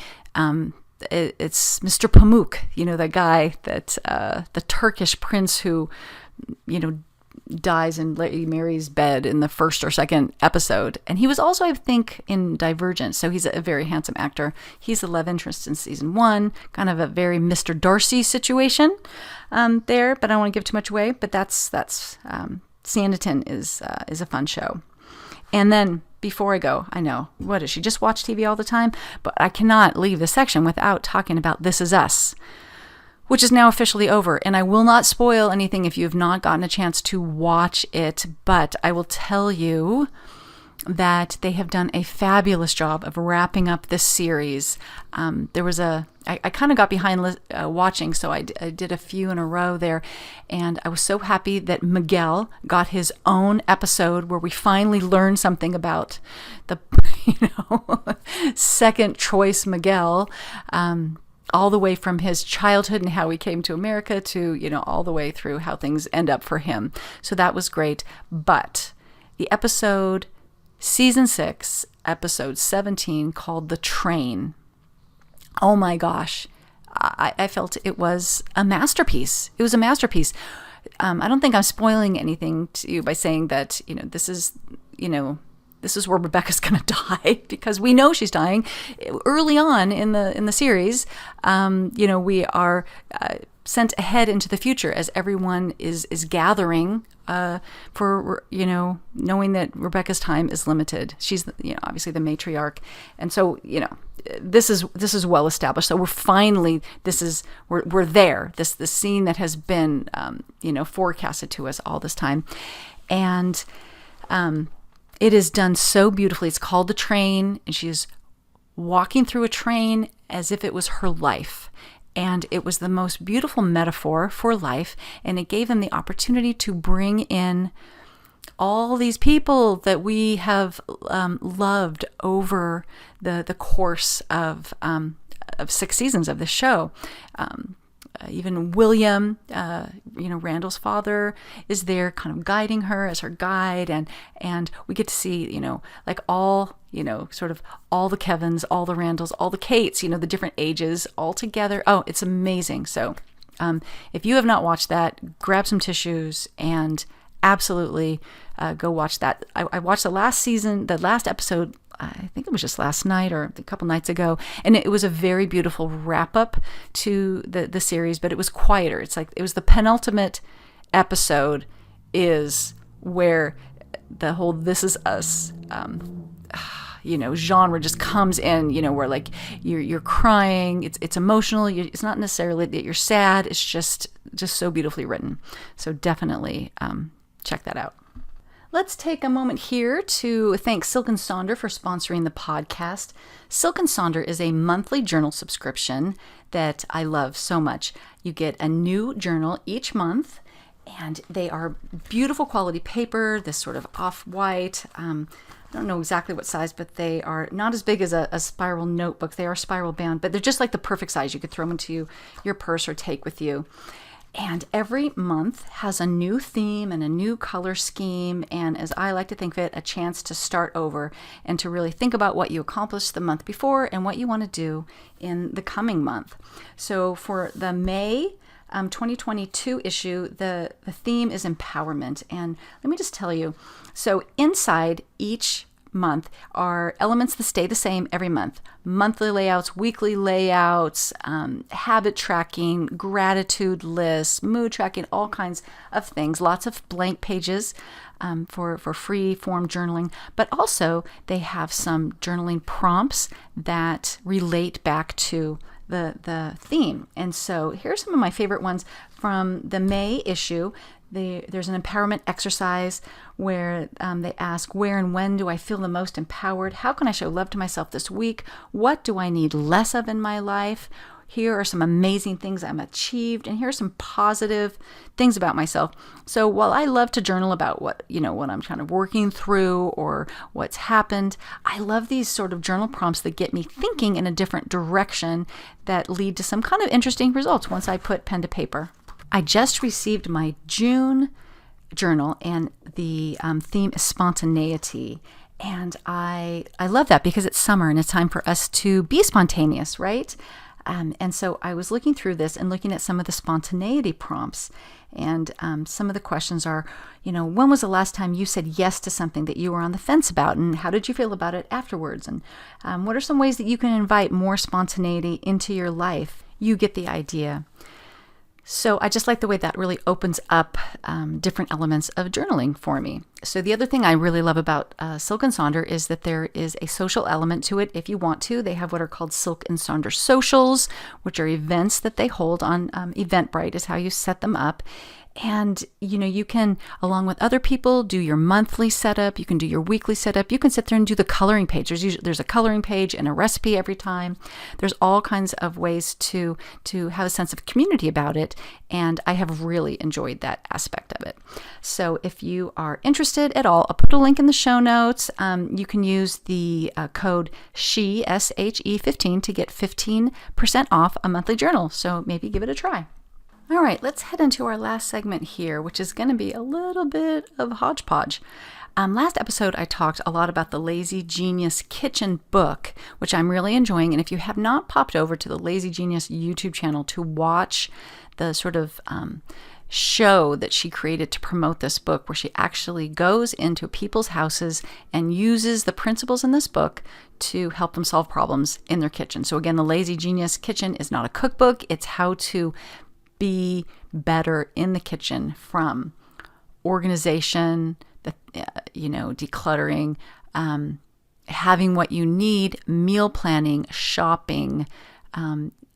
it's Mr. Pamuk, the guy that the Turkish prince who, dies in Lady Mary's bed in the first or second episode. And he was also, I think, in Divergent. So he's a very handsome actor. He's the love interest in season 1, kind of a very Mr. Darcy situation there, but I don't want to give too much away. But that's Sanditon is a fun show. And then before I go, I know, what does she just watch TV all the time? But I cannot leave this section without talking about This Is Us, which is now officially over. And I will not spoil anything if you have not gotten a chance to watch it, but I will tell you that they have done a fabulous job of wrapping up this series. There was I kind of got behind watching, so I did a few in a row there, and I was so happy that Miguel got his own episode where we finally learned something about the, second choice Miguel, all the way from his childhood and how he came to America to, all the way through how things end up for him. So that was great. But the episode, season 6, episode 17, called The Train. Oh my gosh. I felt it was a masterpiece. It was a masterpiece. I don't think I'm spoiling anything to you by saying that, this is where Rebecca's going to die, because we know she's dying early on in the series. We are sent ahead into the future as everyone is gathering for knowing that Rebecca's time is limited. She's obviously the matriarch, and so this is well established. So we're finally we're there. This scene that has been forecasted to us all this time, and it is done so beautifully. It's called The Train, and she's walking through a train as if it was her life. And it was the most beautiful metaphor for life, and it gave them the opportunity to bring in all these people that we have loved over the course of 6 seasons of this show. Even William, Randall's father, is there kind of guiding her as her guide, and we get to see, all, sort of all the Kevins, all the Randalls, all the Kates, the different ages all together. Oh, it's amazing. So if you have not watched that, grab some tissues and absolutely go watch that. I watched the last episode I think it was just last night or a couple nights ago, and it was a very beautiful wrap up to the series, but it was quieter. It's like it was the penultimate episode is where the whole This Is Us genre just comes in, where like you're crying, it's emotional, it's not necessarily that you're sad, it's just so beautifully written. So definitely check that out. Let's take a moment here to thank Silk & Sonder for sponsoring the podcast. Silk & Sonder is a monthly journal subscription that I love so much. You get a new journal each month, and they are beautiful quality paper, this sort of off-white. I don't know exactly what size, but they are not as big as a spiral notebook. They are spiral bound, but they're just like the perfect size. You could throw them into your purse or take with you. And every month has a new theme and a new color scheme, and as I like to think of it, a chance to start over and to really think about what you accomplished the month before and what you want to do in the coming month. So for the May 2022 issue, the theme is empowerment. And let me just tell you, so inside each month are elements that stay the same every month. Monthly layouts, weekly layouts, habit tracking, gratitude lists, mood tracking, all kinds of things. Lots of blank pages for free form journaling. But also they have some journaling prompts that relate back to the theme. And so here's some of my favorite ones from the May issue. There's an empowerment exercise where they ask, where and when do I feel the most empowered? How can I show love to myself this week? What do I need less of in my life? Here are some amazing things I've achieved, and here's some positive things about myself. So while I love to journal about what I'm kind of working through or what's happened, I love these sort of journal prompts that get me thinking in a different direction that lead to some kind of interesting results once I put pen to paper. I just received my June journal, and the theme is spontaneity. And I love that because it's summer and it's time for us to be spontaneous, right? And so I was looking through this and looking at some of the spontaneity prompts. And some of the questions are, when was the last time you said yes to something that you were on the fence about? And how did you feel about it afterwards? And what are some ways that you can invite more spontaneity into your life? You get the idea. So I just like the way that really opens up different elements of journaling for me. So the other thing I really love about Silk & Sonder is that there is a social element to it if you want to. They have what are called Silk & Sonder socials, which are events that they hold on Eventbrite is how you set them up. And, you can, along with other people, do your monthly setup. You can do your weekly setup. You can sit there and do the coloring page. There's a coloring page and a recipe every time. There's all kinds of ways to have a sense of community about it. And I have really enjoyed that aspect of it. So if you are interested at all, I'll put a link in the show notes. You can use the code SHE15 to get 15% off a monthly journal. So maybe give it a try. All right, let's head into our last segment here, which is going to be a little bit of hodgepodge. Last episode, I talked a lot about the Lazy Genius Kitchen book, which I'm really enjoying. And if you have not popped over to the Lazy Genius YouTube channel to watch the sort of show that she created to promote this book, where she actually goes into people's houses and uses the principles in this book to help them solve problems in their kitchen. So again, the Lazy Genius Kitchen is not a cookbook. It's how to be better in the kitchen, from organization, decluttering, having what you need, meal planning, shopping,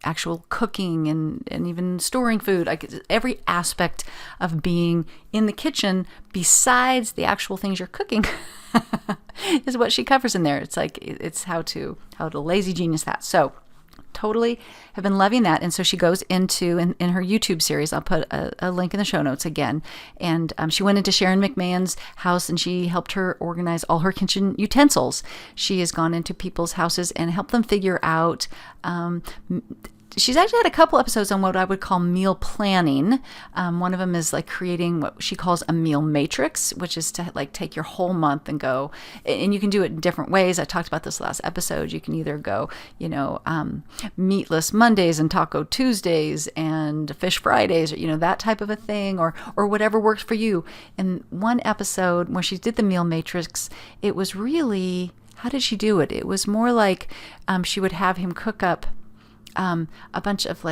actual cooking, and even storing food. Like every aspect of being in the kitchen besides the actual things you're cooking is what she covers in there. It's how to lazy genius that. So totally have been loving that. And so she goes into, in her YouTube series, I'll put a link in the show notes again, and she went into Sharon McMahon's house and she helped her organize all her kitchen utensils. She has gone into people's houses and helped them figure out she's actually had a couple episodes on what I would call meal planning. One of them is like creating what she calls a meal matrix, which is to like take your whole month and go, and you can do it in different ways. I talked about this last episode. You can either go, meatless Mondays and taco Tuesdays and fish Fridays, or, that type of a thing, or whatever works for you. In one episode where she did the meal matrix, it was really how did she do it? It was more like she would have him cook up a bunch of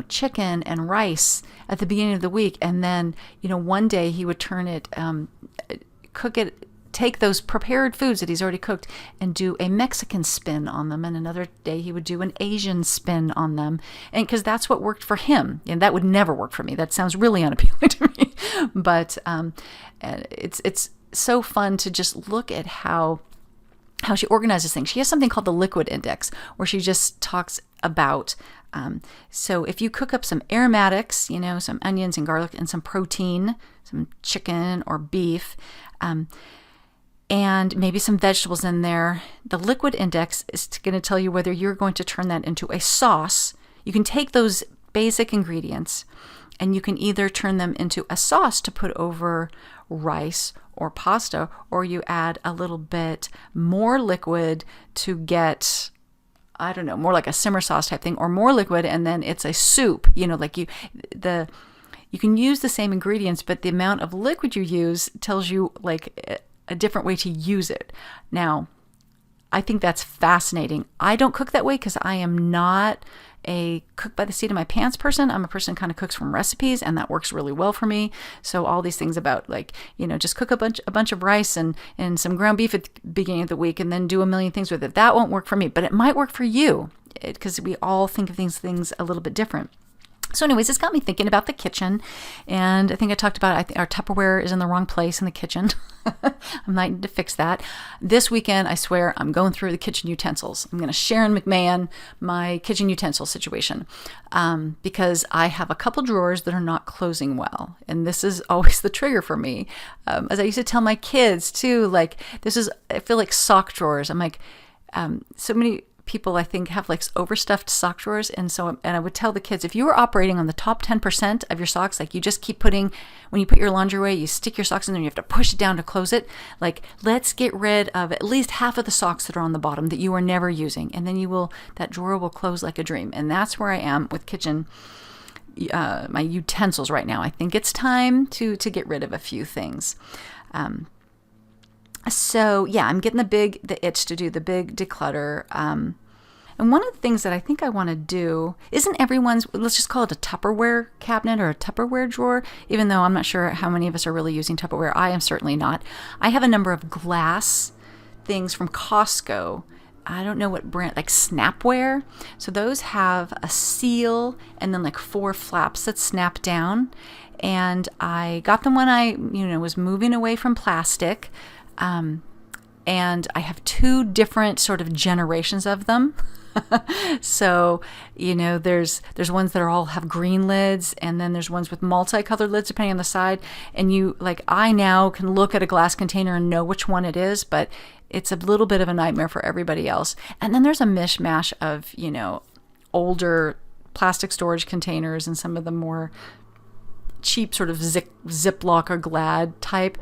chicken and rice at the beginning of the week. And then, one day he would turn it, cook it, take those prepared foods that he's already cooked and do a Mexican spin on them. And another day he would do an Asian spin on them. And because that's what worked for him. And that would never work for me. That sounds really unappealing to me. But it's so fun to just look at how she organizes things. She has something called the liquid index, where she just talks about, so if you cook up some aromatics, some onions and garlic and some protein, some chicken or beef, and maybe some vegetables in there, the liquid index is going to tell you whether you're going to turn that into a sauce. You can take those basic ingredients and you can either turn them into a sauce to put over rice or pasta, or you add a little bit more liquid to get, I don't know, more like a simmer sauce type thing, or more liquid, and then it's a soup. You can use the same ingredients, but the amount of liquid you use tells you a different way to use it. Now, I think that's fascinating. I don't cook that way because I am not a cook by the seat of my pants person. I'm a person who kind of cooks from recipes, and that works really well for me. So all these things about just cook a bunch of rice and some ground beef at the beginning of the week and then do a million things with it. That won't work for me, but it might work for you because we all think of things a little bit different. So anyways, it's got me thinking about the kitchen, and I think I talked about, I think our Tupperware is in the wrong place in the kitchen. I might need to fix that. This weekend, I swear, I'm going through the kitchen utensils. I'm going to Sharon McMahon my kitchen utensil situation because I have a couple drawers that are not closing well, and this is always the trigger for me. As I used to tell my kids too, I feel like sock drawers. I'm like, so many people I think have overstuffed sock drawers, and I would tell the kids, if you were operating on the top 10% of your socks, you just keep putting, when you put your laundry away, you stick your socks in there and you have to push it down to close it. Let's get rid of at least half of the socks that are on the bottom that you are never using, and then that drawer will close like a dream. And that's where I am with kitchen my utensils right now. I think it's time to get rid of a few things. So yeah, I'm getting the itch to do the big declutter. And one of the things that I think I want to do isn't everyone's, let's just call it a Tupperware cabinet or a Tupperware drawer, even though I'm not sure how many of us are really using Tupperware. I am certainly not. I have a number of glass things from Costco. I don't know what brand, Snapware. So those have a seal and then 4 flaps that snap down. And I got them when I, was moving away from plastic. And I have 2 different sort of generations of them. So, there's ones that all have green lids, and then there's ones with multicolored lids depending on the side. And I now can look at a glass container and know which one it is, but it's a little bit of a nightmare for everybody else. And then there's a mishmash of, older plastic storage containers and some of the more cheap sort of Ziploc or Glad type.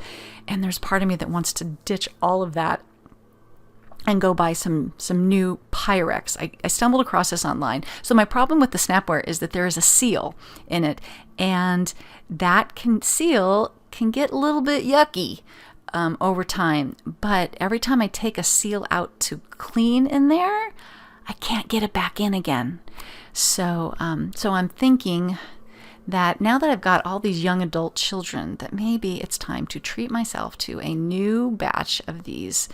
And there's part of me that wants to ditch all of that and go buy some new Pyrex. I stumbled across this online. So my problem with the Snapware is that there is a seal in it, and that seal can get a little bit yucky over time. But every time I take a seal out to clean in there, I can't get it back in again. So I'm thinking that now that I've got all these young adult children, that maybe it's time to treat myself to a new batch of these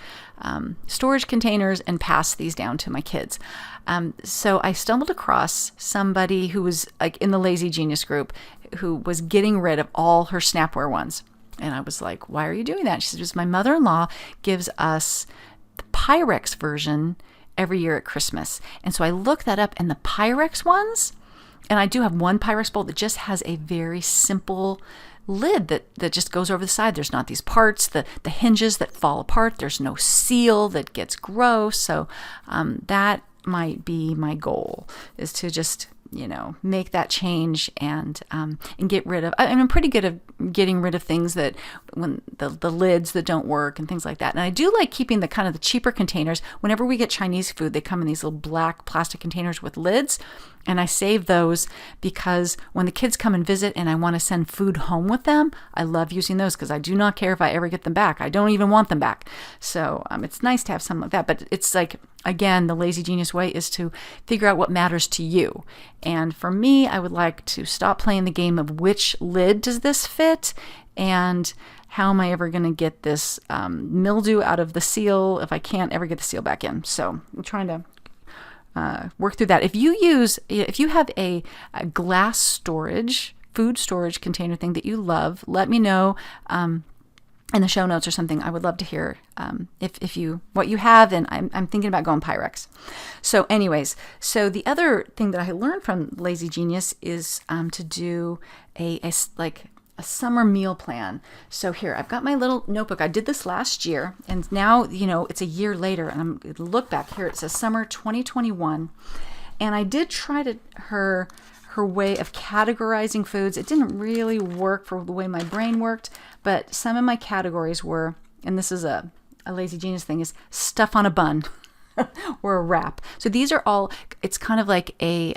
storage containers and pass these down to my kids. So I stumbled across somebody who was in the Lazy Genius group who was getting rid of all her Snapware ones. And I was like, why are you doing that? She said, my mother-in-law gives us the Pyrex version every year at Christmas. And so I looked that up, and the Pyrex ones, and I do have one Pyrex bowl that just has a very simple lid that just goes over the side. There's not these parts, the hinges that fall apart. There's no seal that gets gross. So that might be my goal, is to just, make that change and get rid of. I'm pretty good at getting rid of things that, when the lids that don't work and things like that. And I do like keeping the kind of the cheaper containers. Whenever we get Chinese food, they come in these little black plastic containers with lids. And I save those because when the kids come and visit and I want to send food home with them, I love using those because I do not care if I ever get them back. I don't even want them back. So it's nice to have something like that. But it's like, again, the lazy genius way is to figure out what matters to you. And for me, I would like to stop playing the game of which lid does this fit and how am I ever going to get this mildew out of the seal if I can't ever get the seal back in. So I'm trying to work through that. If you have a glass storage, food storage container thing that you love, let me know in the show notes or something. I would love to hear what you have, and I'm thinking about going Pyrex. So anyways, so the other thing that I learned from Lazy Genius is to do a summer meal plan. So here, I've got my little notebook. I did this last year, and now, it's a year later, and I'm going to look back here. It says summer 2021, and I did try her way of categorizing foods. It didn't really work for the way my brain worked, but some of my categories were, and this is a Lazy Genius thing, is stuff on a bun. Or a wrap. So these are all, it's kind of like a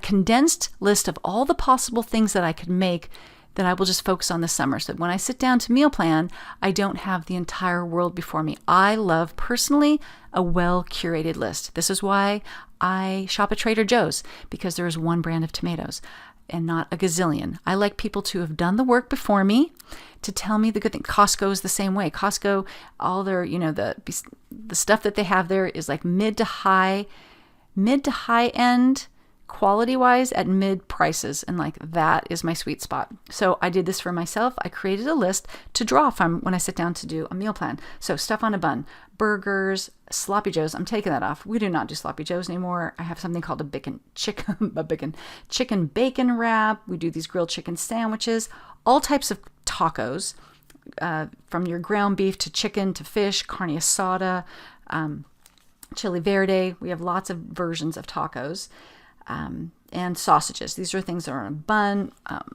condensed list of all the possible things that I could make that I will just focus on this summer. So when I sit down to meal plan, I don't have the entire world before me. I love, personally, a well-curated list. This is why I shop at Trader Joe's, because there is one brand of tomatoes and not a gazillion. I like people to have done the work before me to tell me the good thing. Costco is the same way. Costco, all their, the stuff that they have there is like mid to high end quality-wise at mid prices, and like that is my sweet spot. So I did this for myself. I created a list to draw from when I sit down to do a meal plan. So stuff on a bun, burgers, sloppy joes. I'm taking that off. We do not do sloppy joes anymore. I have something called a chicken bacon wrap. We do these grilled chicken sandwiches, all types of tacos, from your ground beef to chicken to fish, carne asada, chili verde. We have lots of versions of tacos. And sausages. These are things that are on a bun.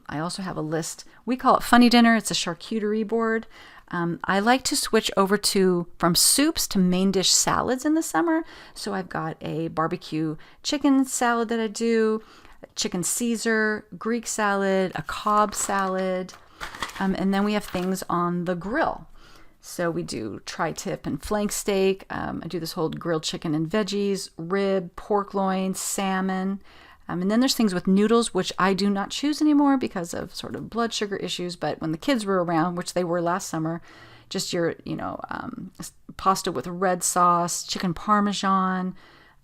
I also have a list. We call it Funny Dinner. It's a charcuterie board. I like to switch over from soups to main dish salads in the summer. So I've got a barbecue chicken salad that I do, chicken Caesar, Greek salad, a Cobb salad, and then we have things on the grill. So we do tri-tip and flank steak. I do this whole grilled chicken and veggies, rib, pork loin, salmon. And then there's things with noodles, which I do not choose anymore because of sort of blood sugar issues. But when the kids were around, which they were last summer, just your, pasta with red sauce, chicken parmesan.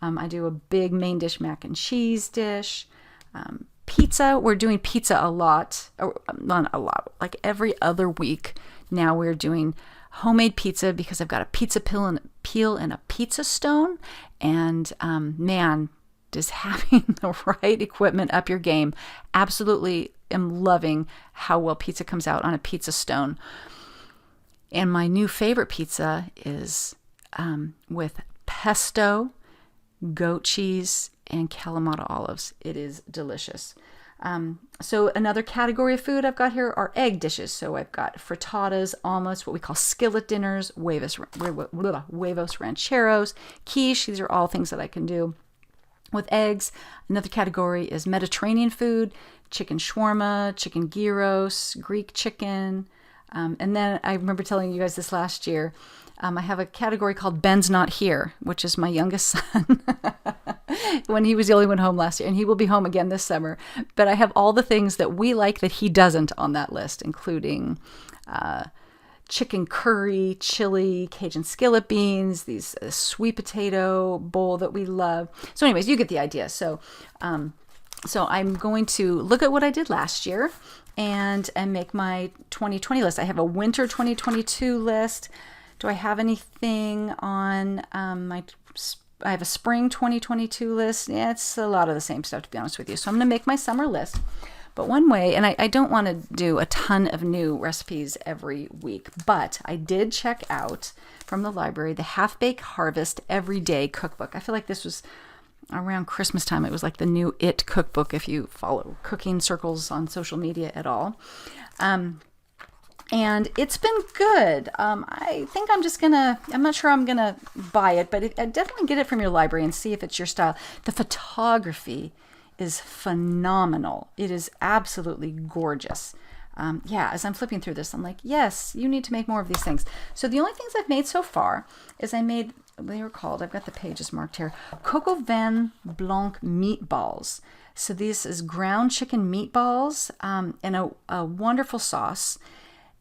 I do a big main dish mac and cheese dish. Pizza, we're doing pizza a lot. Or not a lot, like every other week. Now we're doing homemade pizza because I've got a pizza peel and a pizza stone, and man, just having the right equipment up your game. Absolutely am loving how well pizza comes out on a pizza stone. And my new favorite pizza is with pesto, goat cheese, and Kalamata olives. It is delicious. So another category of food I've got here are egg dishes. So I've got frittatas, omelets, what we call skillet dinners, huevos rancheros, quiche. These are all things that I can do with eggs. Another category is Mediterranean food, chicken shawarma, chicken gyros, Greek chicken. And then I remember telling you guys this last year. I have a category called Ben's Not Here, which is my youngest son when he was the only one home last year, and he will be home again this summer. But I have all the things that we like that he doesn't on that list, including chicken curry, chili, Cajun skillet beans, these sweet potato bowl that we love. So anyways, you get the idea. So I'm going to look at what I did last year and make my 2020 list. I have a winter 2022 list. Do I have anything on I have a spring 2022 list. Yeah, it's a lot of the same stuff, to be honest with you. So I'm going to make my summer list. But one way, and I don't want to do a ton of new recipes every week, but I did check out from the library the Half-Baked Harvest Everyday Cookbook. I feel like this was around Christmas time. It was like the new It cookbook if you follow cooking circles on social media at all. And it's been good. I think I'm not sure I'm going to buy it, but definitely get it from your library and see if it's your style. The photography is phenomenal. It is absolutely gorgeous. As I'm flipping through this, I'm like, yes, you need to make more of these things. So the only things I've made so far is I made, they were called, I've got the pages marked here, Coco Blanc meatballs. So this is ground chicken meatballs in a wonderful sauce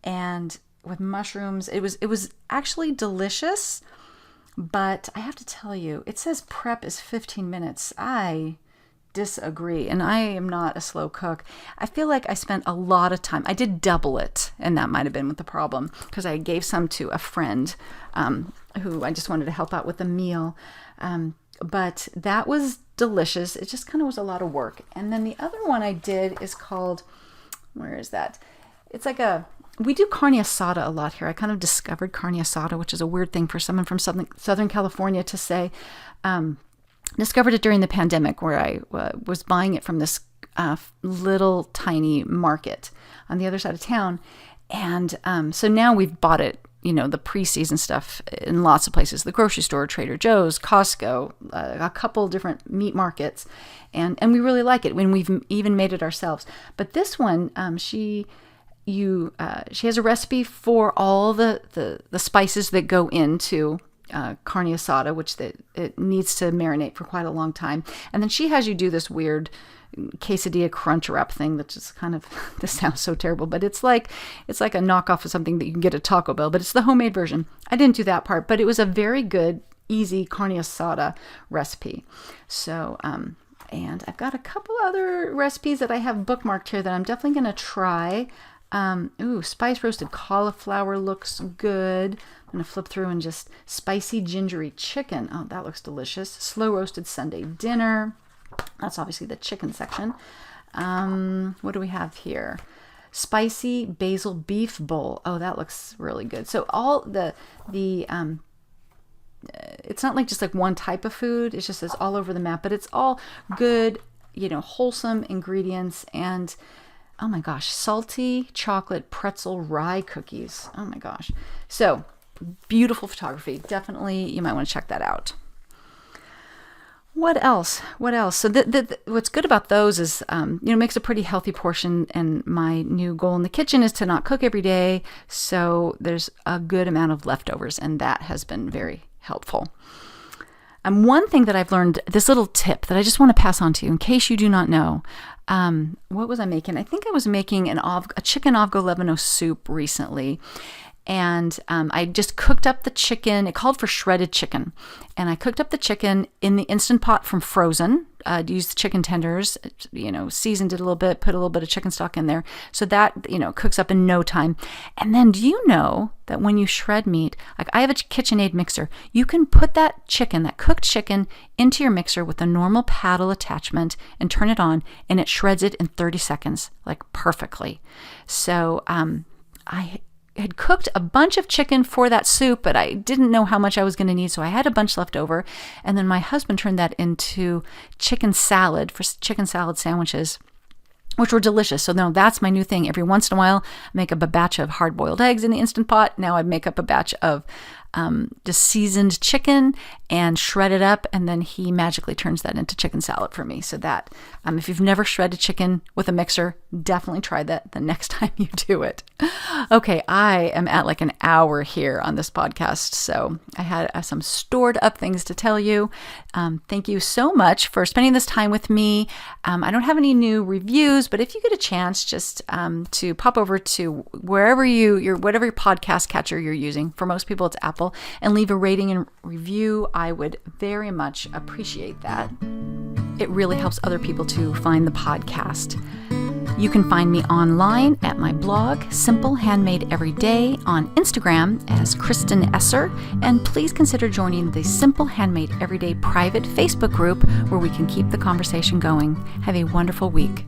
and with mushrooms. It was actually delicious, but I have to tell you, it says prep is 15 minutes. I disagree, and I am not a slow cook. I feel like I spent a lot of time. I did double it, and that might have been with the problem, because I gave some to a friend who I just wanted to help out with a meal. But that was delicious. It just kind of was a lot of work. And then the other one I did is called, where is that? It's like we do Carne Asada a lot here. I kind of discovered Carne Asada, which is a weird thing for someone from Southern California to say. Discovered it during the pandemic, where I was buying it from this little tiny market on the other side of town. And so now we've bought it, the pre-season stuff in lots of places, the grocery store, Trader Joe's, Costco, a couple different meat markets. And we really like it when we've even made it ourselves. But this one, she has a recipe for all the spices that go into Carne Asada, which it needs to marinate for quite a long time. And then she has you do this weird quesadilla crunch wrap thing that just kind of, this sounds so terrible, but it's like a knockoff of something that you can get at Taco Bell, but it's the homemade version. I didn't do that part, but it was a very good, easy Carne Asada recipe. So, and I've got a couple other recipes that I have bookmarked here that I'm definitely going to try. Spice roasted cauliflower looks good. I'm going to flip through and just spicy gingery chicken. Oh, that looks delicious. Slow roasted Sunday dinner. That's obviously the chicken section. What do we have here? Spicy basil beef bowl. Oh, that looks really good. So all the it's not like just like one type of food. It's just it's all over the map, but it's all good, wholesome ingredients. And oh my gosh, salty chocolate pretzel rye cookies. Oh my gosh. So beautiful photography. Definitely, you might want to check that out. What else? So what's good about those is, makes a pretty healthy portion. And my new goal in the kitchen is to not cook every day. So there's a good amount of leftovers, and that has been very helpful. One thing that I've learned, this little tip that I just want to pass on to you in case you do not know. What was I making? I think I was making a chicken avgo lebano soup recently. And I just cooked up the chicken. It called for shredded chicken. And I cooked up the chicken in the Instant Pot from Frozen. Used the chicken tenders, seasoned it a little bit, put a little bit of chicken stock in there. So that, cooks up in no time. And then do you know that when you shred meat, like I have a KitchenAid mixer, you can put that cooked chicken into your mixer with a normal paddle attachment and turn it on, and it shreds it in 30 seconds, like perfectly. So I had cooked a bunch of chicken for that soup, but I didn't know how much I was going to need, so I had a bunch left over. And then my husband turned that into chicken salad for chicken salad sandwiches, which were delicious. So now that's my new thing. Every once in a while, I make up a batch of hard-boiled eggs in the Instant Pot. Now I make up a batch of just seasoned chicken and shred it up, and then he magically turns that into chicken salad for me. So that, if you've never shredded chicken with a mixer, definitely try that the next time you do it. Okay, I am at like an hour here on this podcast, so I had some stored up things to tell you. Thank you so much for spending this time with me. I don't have any new reviews, but if you get a chance, just to pop over to wherever whatever your podcast catcher you're using. For most people, it's Apple. And leave a rating and review. I would very much appreciate that. It really helps other people to find the podcast. You can find me online at my blog, Simple Handmade Everyday, on Instagram as Kristen Esser, and please consider joining the Simple Handmade Everyday private Facebook group where we can keep the conversation going. Have a wonderful week.